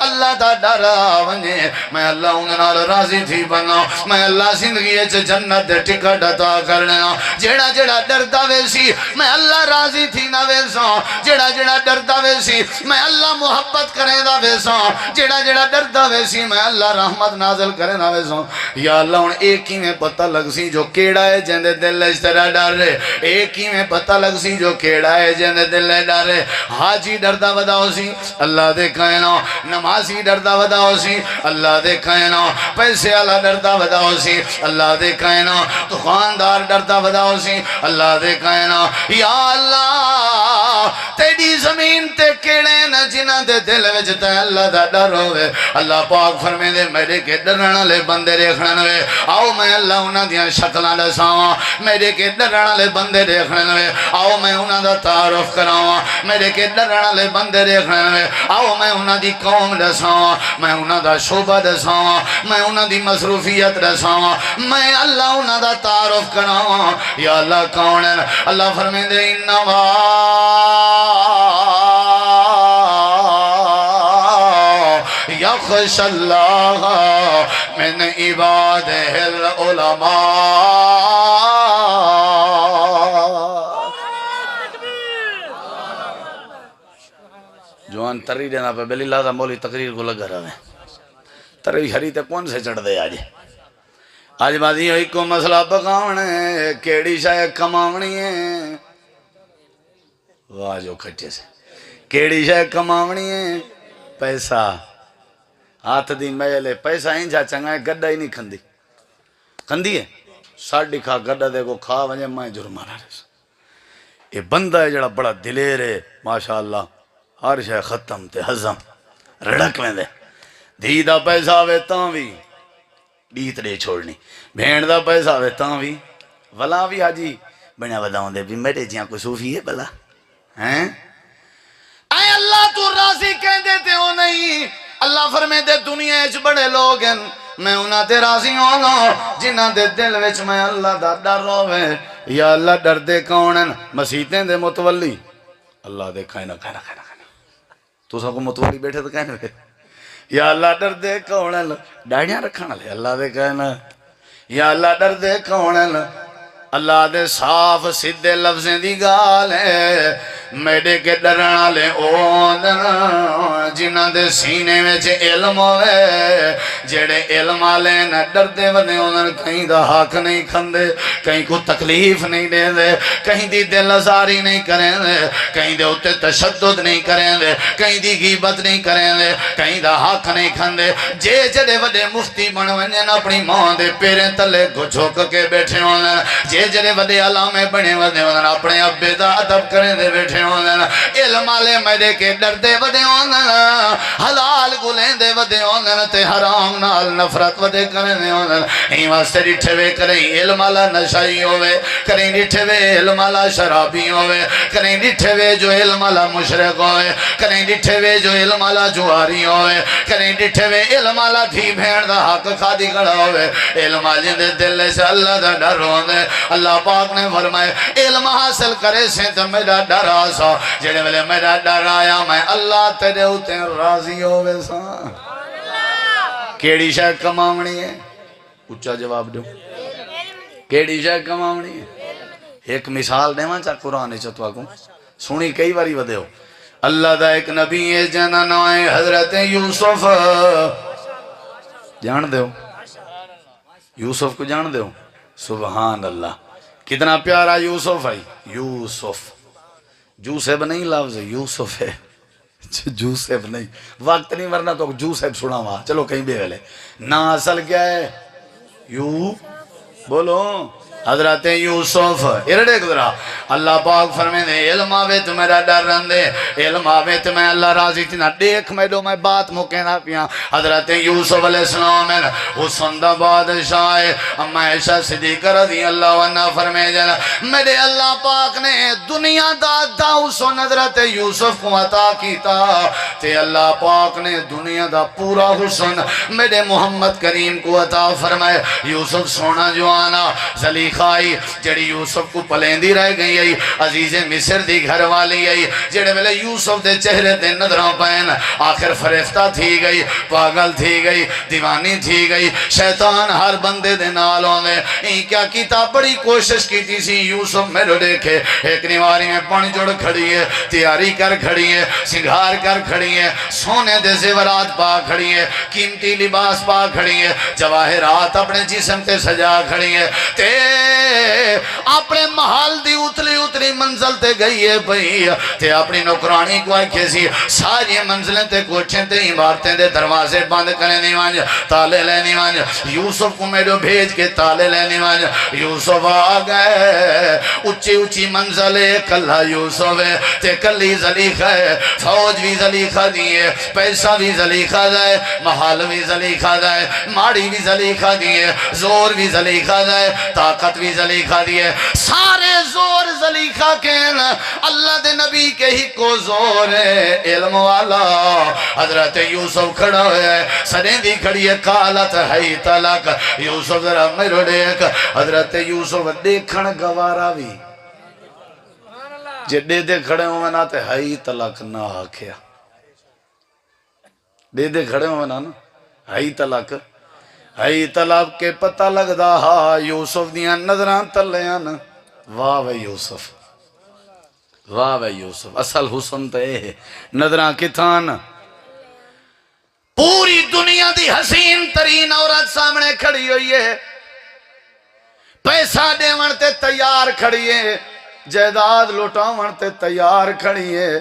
اللہ دا ڈر آونے میں اللہ ہوں دے نال راضی تھی بنا. میں اللہ زندگی جنت دے ٹکٹ عطا کرنا. جیڑا جیڑا ڈردا ویسی میں اللہ راضی تھی نہ ویسا. جیڑا جیڑا ڈردا ویسی میں اللہ محبت کرے دا ویسا. جیڑا جیڑا ڈردا ویسی میں اللہ رحمت نازل کرے نہ ویسا. یا اللہ ہن ایک ہی میں پتہ لگ سی جو کیڑا ہے جن دے دل اس طرح ڈر رہے. ایک ہی میں پتہ لگ سی جو کیڑا ہے جن دے دل ڈر رہے. حاجی ڈردا وداؤ سی اللہ دے کہنا، نمازی ڈردا وداؤ سی اللہ دے کہنا، پیسے والا ڈردا وداؤ سی اللہ دے کہنا، دکاندار ڈردا وداؤ سی اللہ دے کہنا. یا اللہ تیری زمین تے کیڑے نہ جنہ دے دل وچ تے اللہ دا ڈر ہوئے. اللہ پاک فرمے دے میرے کے ڈرن لے بندے دیکھنے ہوئے. آؤ میں اللہ انہاں دیاں شکلاں دساواں. میرے کے ڈرن لے بندے دیکھنے ہوئے. آؤ میں انہاں دا تعارف کراواں. میرے کے ڈرن لے بندے دیکھنے ہوئے. آؤ میں انہاں دی قوم دساواں، میں انہاں دا شعبہ دساواں، میں انہاں دی مصروفیت دساواں، میں اللہ انہاں دا تعارف کراواں. یا اللہ کون ہے؟ اللہ فرمے دے انما یخشی اللہ من عبادہ العلماء. جوان تری دینا پہ بلی لازہ مولی تقریر کو لگا رہا ہے. تری ہری تے کون سے چڑھ دے آج بازی ہوئی کو مسئلہ پکاونے کیڑی شاید کماونی ہے. واہ جو کھٹے سے کیڑی شاید کماونی ہے. پیسہ ہاتھ دی میلے پیسہ انجا چنگا ہے گڑا ہی نہیں کھندی کھندی ہے. ساڑھی کھا گڑا دے کو کھا ونجے میں جرمانہ رہے. یہ بندہ ہے جڑا بڑا دلیر ہے ماشاءاللہ. ہر شے ختم تے حضم رڑک میں دے. دھی دا پیسہ آوے تاں بھی بیت دے چھوڑنی. بھین دا پیسہ آوے تاں بھی ولا بھی حاجی بنیا وداؤں دے بھی میرے جیاں کوئی صوفی ہے بلا ہیں. اے اللہ تو راضی کہہ دیتے ہو نہیں. اللہ فرمے دے دنیا اچ بڑے لوگ ہیں میں انہاں تے راضی ہونا جنہاں دے دل وچ میں اللہ دا ڈر ہوے یا اللہ ڈر دے کونن مسیتیں دے متولی اللہ دے کہنا تو سب کو متولی بیٹھے تو کہنے ہوئے یا اللہ ڈر دے کونن ڈاڑیاں رکھنا لے اللہ دے کہنا یا اللہ ڈر دے کونن اللہ دے صاف سیدھے لفظیں دی گال ہے میڈے کے ڈرنا لے اون جنہ دے سینے میں علم ہوئے جیڑے علم آلے نہ ڈر دے ودے انہوں کہیں دا حق نہیں کھندے کہیں کو تکلیف نہیں دے دے کہیں دی دل ازاری نہیں کریں دے کہیں دے اتے تشدد نہیں کریں دے کہیں دی غیبت نہیں کریں دے کہیں دا حق نہیں کھندے جڑے وڈے مفتی بنویں اپنی ماں دے پیریں تلے کو جھوک کے بیٹھے ہونے جڑے وڈے علامے بنے ودے انہوں اپنے ابے دا ادب کریں دے بیٹھے علم آلے میرے کے ڈر دے ودے ہوندن حلال گلیں دے ودے ہوندن تے حرام نال نفرت ودے کریں دے ہوندن ہی واسطے ڈٹھے وے کریں علم آلا نشائی ہوئے کریں ڈٹھے وے علم آلا شرابی ہوئے کریں ڈٹھے وے جو علم آلا مشرق ہوئے کریں ڈٹھے وے جو علم آلا جواری ہوئے کریں ڈٹھے وے علم آلا دھی بھین دا حق کھادی کھڑا ہوئے علم آلے دے دل سے اللہ دا ڈر ہوندے اللہ پاک نے فرمائے علم حاصل کرے سے تو میرا ڈر آسا جڑے والے میرا ڈر آیا میں اللہ تیرے ہوتے راضی ہوئے سا کیڑی شاہ کماؤنی ہے اچھا جواب دو کیڑی شاہ کماؤنی ہے ایک مثال دے چاہ قرآن چتوا کو سنی کئی باری ودے ہو اللہ دا ایک نبی ہے جنہ نوائے حضرت یوسف جان دے ہو یوسف کو جان دے ہو سبحان اللہ کتنا پیارا یوسف ہے یوسف جوسف نہیں لفظ یوسف ہے جوسف نہیں وقت نہیں ورنہ تو جوسف سنا ہوا چلو کہیں بھی گلے نا اصل کیا ہے یو بولو حضرت یوسف ارڑے گزرا اللہ پاک فرمے دے علم آوے تو میرا ڈر رندے علم آوے تو میں اللہ راضی تھی نہ دیکھ میں دو میں بات مکینا پیا حضرت یوسف علیہ السلام ہے وہ سندہ بادشاہ اما عائشہ صدیقہ رضی اللہ عنہ فرمے جانا میرے اللہ پاک نے دنیا دا حسن حضرت یوسف کو عطا کیتا تے اللہ پاک نے دنیا دا پورا حسن میرے محمد کریم کو عطا فرمائے یوسف سونا جوانا زلیخ خائی جڑی یوسف کو پلیندی رہ گئی ہے عزیز مصر دی گھر والی ہے جڑے ویلے یوسف دے چہرے دے نظران پہن آخر فریفتہ تھی گئی پاگل تھی گئی دیوانی تھی گئی شیطان ہر بندے دے نالوں نے کیا کیتا بڑی کوشش کی تھی سی یوسف میرے دیکھے ایک نیواری میں پانی جوڑ کھڑی ہے تیاری کر کھڑی ہے سنگھار کر کھڑی ہے سونے دے زیورات پا کھڑی ہے قیمتی لباس پا کھڑی ہے جواہرات اپنے جسم تے سجا کھڑی ہے تے اپنے محل دی اتلی منزل تے گئی ہے بھئی تے اپنی نوکرانی کو آئے سی ساری منزلیں تے کوچھیں تے عمارتیں دے دروازے بند کرنے نہیں وانج تالے لینے وانج یوسف کو میرے بھیج کے تالے لینے وانج یوسف آ گئے اچھی منزل ہے کلہ یوسف ہے تے کلی زلیخہ ہے فوج بھی زلیخہ دیئے پیسہ بھی زلیخہ دائے محل بھی زلیخہ دائے ماڑی بھی زلیخہ دیئے زور بھی زلیخہ دائے طاقت بھی زلیخہ دیئے سارے زور زلیخہ کے اللہ دے نبی کے ہی کو زور ہے علم والا حضرت یوسف کھڑا ہے سنے دی کھڑی ہے قالت ہے طلاق یوسف ذرا میرے دیکھ حضرت یوسف دیکھن گوارا بھی جے دے کھڑے ہوئے نا تے ہے طلاق نہ آکھیا دے کھڑے ہوئے نا ہے طلاق ہے طلاق کے پتہ لگ دا ہا یوسف دیاں نظران تلیاں واہ وے یوسف واہ وے یوسف اصل حسن تے ہے نظران کتان پوری دنیا دی حسین ترین عورت سامنے کھڑی ہوئی ہے پیسہ دے ونتے تیار کھڑی ہے جائیداد لوٹا ونتے تیار کھڑی ہے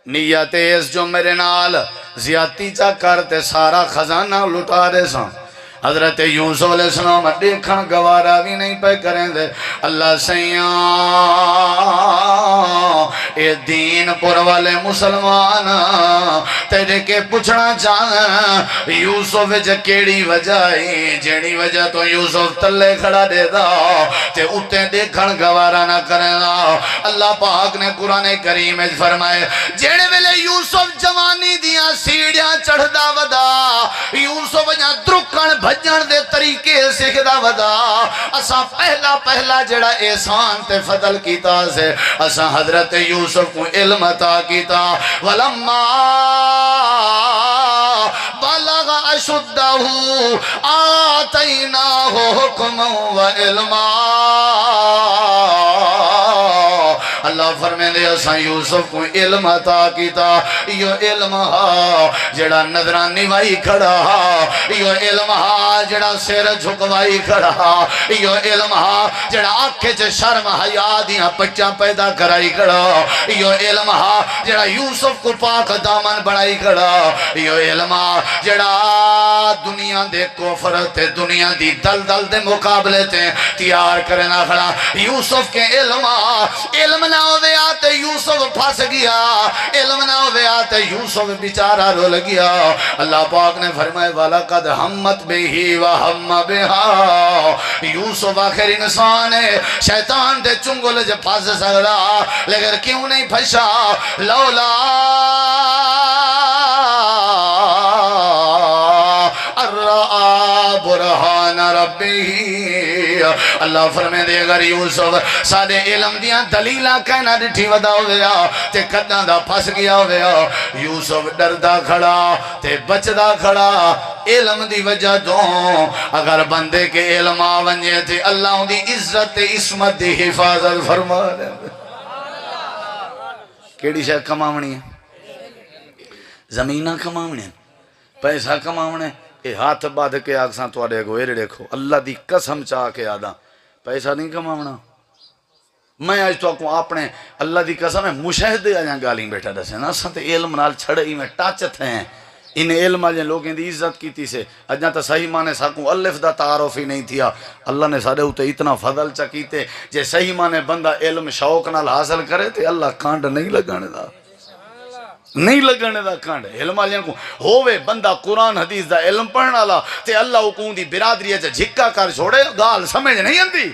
نیت اس جو میرے نال زیادتی چا کرتے سارا خزانہ لٹا دے ساں حضرت یوسف علیہ السلام دیکھن گوارا بھی نہیں پہ کریں دے اللہ سیاں اے دین پر والے مسلمان تیرے کے پوچھنا چاہاں یوسف جکیڑی وجہ جیڑی وجہ تو یوسف تلے کھڑا دے دا تے اتے دیکھن گوارا نہ کریں دا اللہ پاک نے قرآن کریم فرمائے جیڑے ویلے یوسف جوانی دیاں سیڑیاں چڑھ دا ودا یوسف سجا درکن بھجن دے طریقے سکھدا ودا اسا پہلا جڑا احسان تے فضل کیتا سے اسا حضرت یوسف کو علم عطا کیتا ولما بلغ اشدہ آتیناہ حکما و علما اللہ فرمائے دے اساں یوسف کو علم عطا کیتا یہ علم ہا جڑا نظرانی وائی کھڑا یہ علم ہا جڑا سر جھکوائی کھڑا یہ علم ہا جڑا آنکھیں چ شرم حیا دیاں بچہ پیدا کرائی کھڑا یہ علم ہا جڑا یوسف کو پاک دامن بڑائی کھڑا یہ علم ہا جڑا دنیا دے کفر تے دنیا دی دلدل دے مقابلے تے تیار کرنا کھڑا یوسف کے علم نہ ہوئے آتے یوسف پھنس گیا علم نہ ہوئے آتے یوسف بیچارہ رول گیا اللہ پاک نے فرمائے وَلَقَدْ هَمَّتْ بِهِ وَهَمَّ بِهَا یوسف آخر انسان ہے شیطان دے چنگل جب پھنس سکتا لیکن کیوں نہیں پھنسا لولا برہان ربی اللہ فرمائے دے اگر یوسف سادے علم دیاں دلیلہ کہنا ڈٹھی ودا ہویا تے قداں دا پھس گیا ہویا یوسف ڈردہ کھڑا تے بچدہ کھڑا علم دی وجہ دوں اگر بندے کے علم آونجے تے اللہ دی عزت عصمت دی حفاظت فرما دے کیڑی شاید کماونی ہے زمینہ کماونی ہے پیسہ کماونے اے ہاتھ بادھ کے آگساں تو آڑے گو ایرے دیکھو اللہ دی قسم چاہ کے آدھا پیسہ نہیں کماونا میں آج تو آکوں اپنے اللہ دی قسم ہے مشاہدے آجاں گالیں بیٹھا دسے نا ساتھ علم نال چھڑے ہی میں ٹاچت ہیں ان علم آجاں لوگیں دی عزت کی تھی سے اجاں تا صحیح مانے ساکوں الف دا تعارف ہی نہیں تھیا اللہ نے سارے ہوتے اتنا فضل چکیتے جے صحیح مانے بندہ علم شوق نال حاصل کرے تے اللہ کانڈ نہیں لگانے دا نہیں لگنے دا کانڈ علم آلیاں کو ہووے بندہ قرآن حدیث دا علم پڑھنا لا تے اللہ حکوم دی برادری ہے جھکا کر چھوڑے گال سمجھ نہیں اندی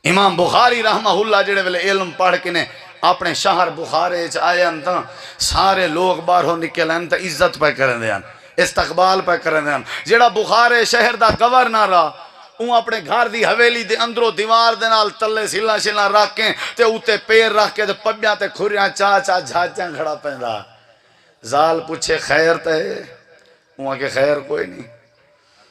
امام بخاری رحمہ اللہ جڑے ویلے علم پڑھ کے نے اپنے شہر بخارے آئے انتا سارے لوگ باہروں نکل انتا عزت پہ کریں دے استقبال پہ کریں دے جڑا بخارے شہر دا گورنر رہا اپنے گھر دی حویلی دے اندروں دیوار دے نال تلے سیلا شیلا رکھیں تے اوتے پیر رکھ کے تے پبیاں تے کھریاں چاچا جھاچاں کھڑا پیندا زال پوچھے خیر تے وہاں کے خیر کوئی نہیں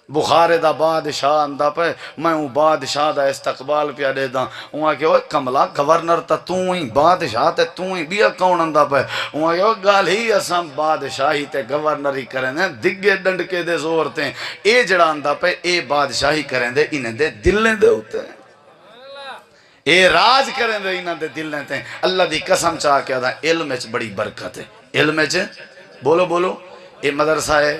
بخارے دا بادشاہ اندہ پہ میں ہوں بادشاہ دا استقبال پیا دے دا وہاں کے وہ کملا گورنر تا تو ہی بادشاہ تے تو ہی بیا کون اندہ پہ وہاں کے وہ گال ہی اساں بادشاہی تے گورنر ہی کریں دیں دگے ڈنڈ کے دے زور تے اے جڑا اندہ پہ اے بادشاہی کریں دے انہیں دے دلیں دے ہوتے ہیں اے راج کریں دے انہیں دے دلیں تے اللہ دی قسم چاہ کے آدھا علم اچ بڑی برکت ہے علم اچ بولو بولو اے مدرسہ ہے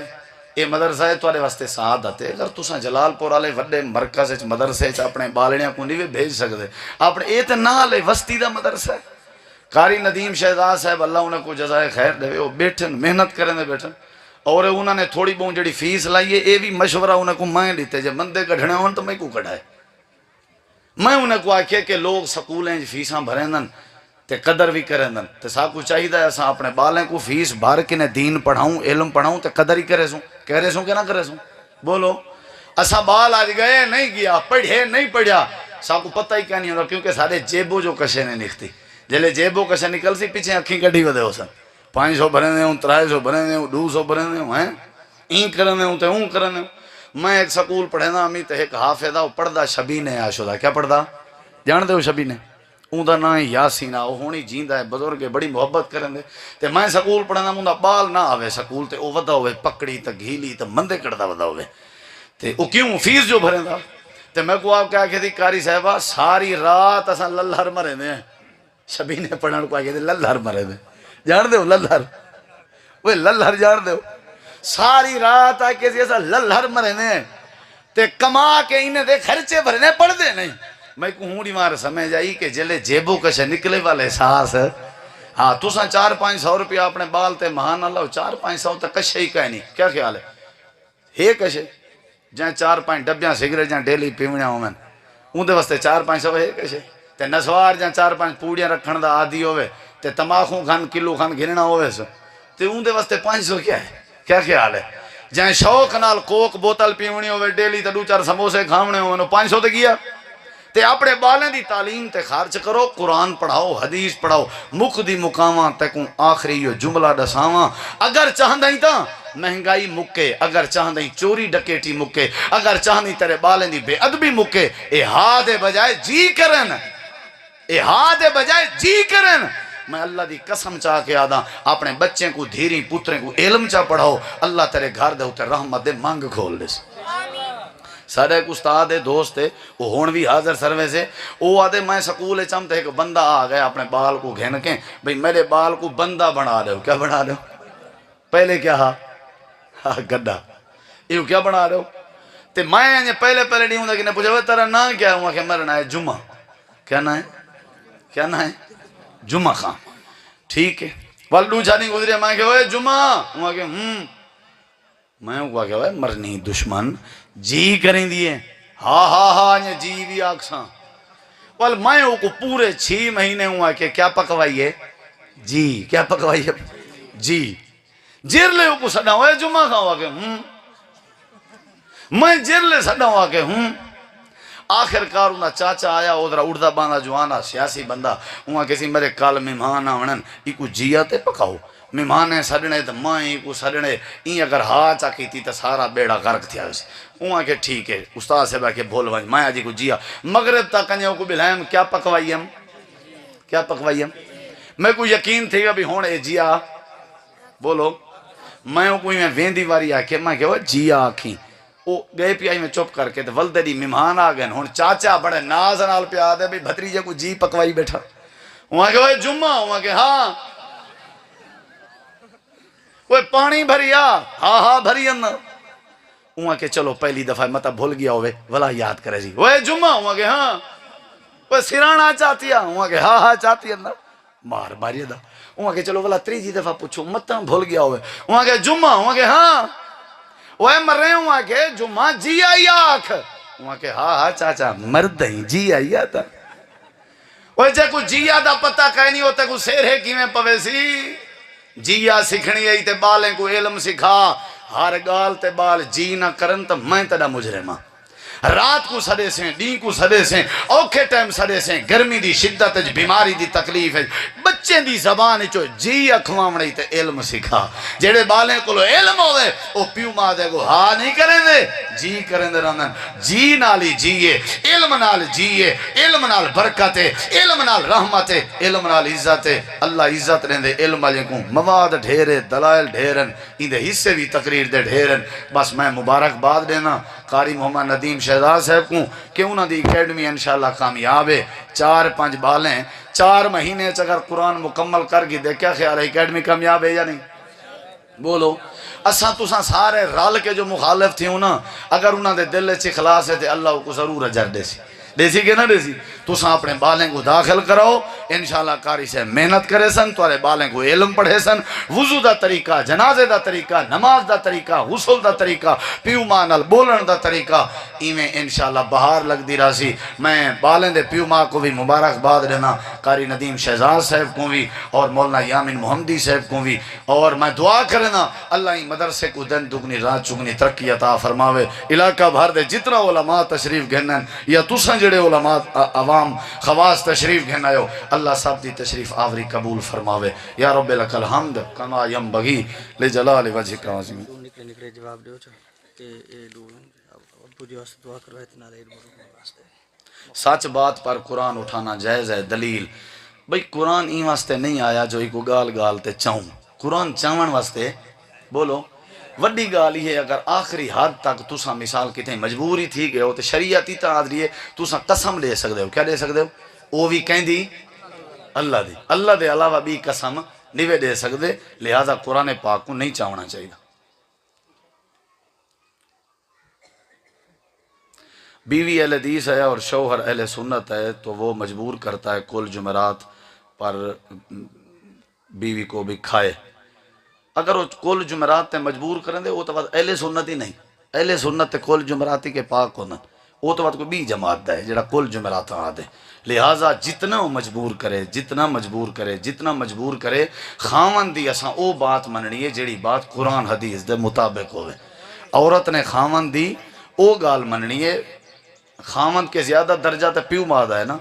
یہ مدرسہ ہے توارے واسطے سعادت ہے اگر تساں جلال پور آلے وڈے مرکز مدرسے اپنے بالڑیاں کو نہیں بھیج سکتے اپنے ایت نہ لے وسطی دا مدرسہ ہے قاری ندیم شہزاد صاحب اللہ انہیں کو جزائے خیر دے وہ بیٹھن محنت کریں دے بیٹھن اور انہوں نے تھوڑی بہت جڑی فیس لائیے اے بھی مشورہ انہیں کو میں دیتے جب بندے کڑھنے ہون تو میں کو کڑھائے میں انہیں کو آکھے کہ لوگ سکولیں فیساں بھریں دن تے قدر بھی کریں دن تے ساکو چاہیے دا ایسا اپنے بالیں کو فیس بھر کے نے دین پڑھاؤں علم پڑھاؤں تے قدر ہی کرے سوں کہہ رہے سوں کہ نہ کرے سوں بولو اسا بال آج گئے نہیں گیا پڑھے نہیں پڑھیا ساکو پتہ ہی کیا نہیں ہوتا کیونکہ سارے جیبو جو کشے نے نکھتی جلے جیبو کشے نکل سی پیچھے اکھیں کڑھی ودے ہو سن 500 بھریں دے ہوں 300 بھریں دے ہوں 200 بھریں دے ہوں این کریں دے ہوں تے ہوں کریں دے ہوں میں ایک سکول پڑھے نا امی تے ایک حافظہ پڑھ دا شبین عاشورہ کیا پڑھ دا جان دے ہو شبین اون دا نام یاسین او ہونی جیندا ہے بزرگ بڑی محبت کرن دے تے میں سکول پڑھنا موندا بال نہ آوے سکول تے او ودا ہوے پکڑی تے گھیلی تے مندے کڑدا ودا ہوے تے او کیوں فیس جو بھریندا تے میں کو آپ کہا کہ تھی قاری صاحبہ ساری رات اساں للہر مرے دے شبینے پڑھن کو کہ للہر مرے دے جان دے للہر اوے للہر جان دے ساری رات آ کے اساں للہر مرے دے تے کما کے انہیں دے خرچے بھرنے پڑھ دے نہیں میں کو ہوں مار سمجھ آئی کہ جلے جیبوں کشے نکلے والے احساس ہاں تو ساں 400-500 روپیہ اپنے بال تے مہان اللہ 400-500 تک کشے ہی کہیں نہیں کیا خیال ہے کشے جہاں 4-5 ڈبیاں سگریٹ جہاں ڈیلی پیوڑیاں ہوں میں ان دے واسطے 400-500 ہے کشے تے نسوار جہاں 4-5 پوڑیاں رکھن دا آدھی ہوئے تے تماخوں کھان کلو کھان گھننا ہوئے سو تے ان دے واسطے 500 کیا ہے کیا خیال ہے جائیں شوق نال کوک بوتل پیونی ہوئے ڈیلی تے 2-4 سموسے کھاونے ہوئے 500 تے گیا تے اپنے بالیں دی تعلیم تے خرچ کرو قرآن پڑھاؤ حدیث پڑھاؤ مک دی مقاماں تکوں آخری یہ جملہ دساواں اگر چاہندیں تا مہنگائی مکے اگر چاہندیں چوری ڈکیٹی مکے اگر چاہندیں تیرے بالیں دی بے ادبی مکے اے ہاں دے بجائے جی کرن اے ہاں دے بجائے جی کرن میں اللہ دی قسم چاہ کے آدھا اپنے بچیں کو دھیری پتریں کو علم چاہ پڑھاؤ اللہ تیرے گھر دے ہوتے رحمت دے مانگ کھول دے سارے ایک استاد ہے دوست ہے وہ ہون بھی حاضر سروے سے وہ آدھے میں سکول چمتے ایک بندہ آ گیا اپنے بال کو گھن کے بھئی میرے بال کو بندہ بنا رہے ہو کیا بنا رہے ہو پہلے کیا ہاں گڈا یہ کیا بنا رہے ہو تے میں پہلے نہیں ہوں کہ نے پوچھا تیرا نا کیا ہوا کہ میرا نا ہے جمعہ کیا نا ہے کیا نا ہے جمعہ خان ٹھیک ہے والدو جانی گزرے میں کہ وہ جمعہ ہوا کہ میں ہوا کہ وہ مرنی دشمن جی کریں دیئے ہاں یہ جی بھی آکساں وال میں کو پورے 6 مہینے ہوا کہ کیا پکوائیے جی کیا پکوائیے جی جیر لے کو سڑا ہوا ہے جمعہ خان ہوا کہ میں جیر لے سڑا ہوا کہ آخر کار انہا چاچا آیا ادھرا اڑدا باندھا جوانا سیاسی بندہ وہاں کسی میرے کال مہمان آونن ایکو جیا تے پکاؤ مہمان سڑنے تو مائیں کو سڑنے این اگر ہاں چا کیتی تو سارا بیڑا غرق تھیا اسے وہاں کہ ٹھیک ہے استاد سے کہ بھول ونج مائیں جی کو جیا مغرب تک کنیوں کو بلائیں کیا پکوائیم کیا پکوائیم میں کو یقین تھی ابھی ہون اے جیا بولو میں کوئی میں ویندی واری آکے میں کہ وہ جیا آکھیں وہ گئے پی آئی میں چپ کر کے تو ولدے دی مہمان آگئے ہون چاچا بڑے ناز نال پہ آدھے بھی بھتریجے کو جی پکوائی بیٹھا وہاں کہ وہ جمعہ وہاں کہ ہاں وہ پانی بھریا ہاں بھری اندر وہاں کہ چلو پہلی دفعہ مطلب بھول گیا ہوئے ولا یاد کرے جی وہ جمعہ وہاں کہ ہاں وہ سرانا چاہتی ہے وہاں کہ ہاں چاہتی اندر مار ماری دا وہاں کہ چلو ولا 3 دفعہ پوچھو مطلب بھول گیا ہوئے وہاں کہ جمعہ وہاں کہ ہاں وہ مر رہے ہوں وہاں کہ جمعہ جی آئی آکھ وہاں کہ ہاں چاچا مرد ہی جی آئی آتا وہ جے کو جی آدھا پتہ کہیں نہیں ہوتا کو سیر ہے کی میں پویسی جیا سکھنی ہے تے بالیں کو علم سکھا ہر گال تے بال جی نہ کرن تا میں تیڑا مجرمہ رات کو سڑے سے ڈی کو سڑے سے اوکھے ٹائم سڑے سے گرمی دی شدت بیماری دی تکلیف ہے بچے دی زبان چو جی اکھوامڑی تے علم سکھا جیڑے بالیں کو علم ہوئے او پیو ماں دے گو ہاں نہیں کریں دے جی کریں دے رہنن جی نالی جیئے علم نال جیئے علم نال برکت علم نال رحمت علم نال عزت اللہ عزت رہن دے علم والے کو مواد ڈھیرے دلائل ڈھیرن ان دے حصے بھی تقریر دے ڈھیرن بس میں مبارک باد دینا قاری محمد ندیم شہزاد صاحب کو کہ انہوں دی اکیڈمی انشاءاللہ کامیاب ہے 4-5 بالیں 4 مہینے اگر قرآن مکمل کر گی دے کیا خیال ہے اکیڈمی کامیاب ہے یا نہیں بولو اساں تساں سارے رال کے جو مخالف تھی نا اگر انہوں دے دل سے خلاص ہے تو اللہ کو ضرور اجر دے سی دیسی کہ نہ دیسی تساں اپنے بالیں کو داخل کرو انشاءاللہ کاری سے محنت کرے سن توارے بالیں کو علم پڑھے سن وضو دا طریقہ جنازے دا طریقہ نماز دا طریقہ غسل دا طریقہ پیو ماں نال بولن دا طریقہ ایویں انشاءاللہ بہار لگ دی راسی میں بالیں دے پیو ماں کو بھی مبارک باد دینا قاری ندیم شہزاد صاحب کو بھی اور مولانا یامین محمدی صاحب کو بھی اور میں دعا کرنا اللہ ہی مدرسے کو دن دگنی رات چگنی ترقی عطا فرماوے علاقہ بھر دے جتنا علماء تشریف گھنن یا تساں جڑے علماء عوام خواص تشریف گھن آئو اللہ صاحب دی تشریف آوری قبول فرماوے یا رب لک الحمد کما ینبغی لجلال وجہک العظیم نکلے جواب دیو کہ اے دو ابو دی واسطے دعا کرو اتنا دیر واسطے سچ بات پر قرآن اٹھانا جائز ہے دلیل بھئی قرآن این واسطے نہیں آیا جو ایک گال گال تے چاہوں قرآن چاہون واسطے بولو وڈی گالی ہے اگر آخری حد تک تساں مثال کتنے مجبوری تھی گئے ہو تو شریعتی تا آدھ رہی ہے تساں قسم لے سکتے ہو کیا لے سکتے ہو وہ بھی کہیں دی اللہ دے علاوہ بھی قسم نہیں دے سکتے لہذا قرآن پاک کو نہیں چاہنا چاہیے بیوی اہل حدیث ہے اور شوہر اہل سنت ہے تو وہ مجبور کرتا ہے کل جمعرات پر بیوی کو بھی کھائے اگر وہ کل جمعرات تے مجبور کریں دے وہ تو بات اہل سنت ہی نہیں اہل سنت تے کل جمعراتی کے پاک ہونا وہ تو بات کو بھی جماعت ہے جڑا کل جمعرات آ دے لہٰذا جتنا مجبور کرے خاون دی اساں او بات مننی ہے جڑی بات قرآن حدیث دے مطابق ہوئے عورت نے خامن دی او گال مننی ہے خامن کے زیادہ درجہ تے پیو ماں دا ہے نا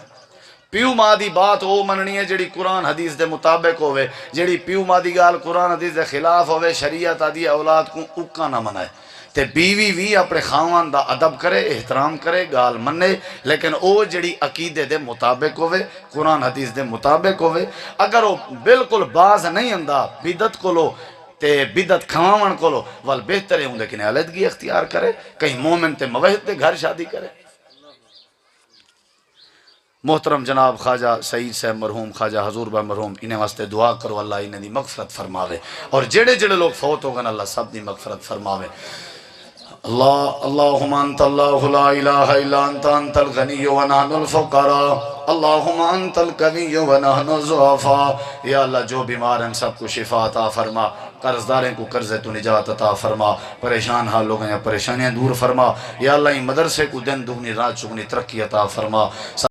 پیو ماں دی بات او مننی ہے جڑی قرآن حدیث دے مطابق ہوئے جڑی پیو ماں دی گال قرآن حدیث دے خلاف ہوئے شریعت آدھی اولاد کو اکا نہ منائے تے بیوی بھی اپنے خاوان دا ادب کرے احترام کرے گال منے لیکن او جڑی عقیدے دے مطابق ہوئے قرآن حدیث دے مطابق ہوئے اگر وہ بالکل باز نہیں اندہ بدت کو لو تے بدت کھواون کو لو وال بہتر ہے ہوں لیکن علیحدگی اختیار کرے کہیں مومن تے موحد دے گھر شادی کرے محترم جناب خواجہ سعید صاحب مرحوم خواجہ حضور بھائی مرحوم انہیں واسطے دعا کرو اللہ انہیں دی مغفرت فرماوے اور جڑے جڑے لوگ فوت ہو گئے اللہ سب دی مغفرت فرماوے اللہم انت اللہ لا الہ الا انت الغنی ونحن الفقراء اللہم انت القوی ونحن الضعفاء یا اللہ جو بیمار ہیں سب کو شفا عطا فرما قرضداریں کو قرض تو نجات عطا فرما پریشان حال لوگ ہیں پریشانیاں دور فرما یا اللہ مدرسے کو دن دگنی رات چگنی ترقی عطا فرما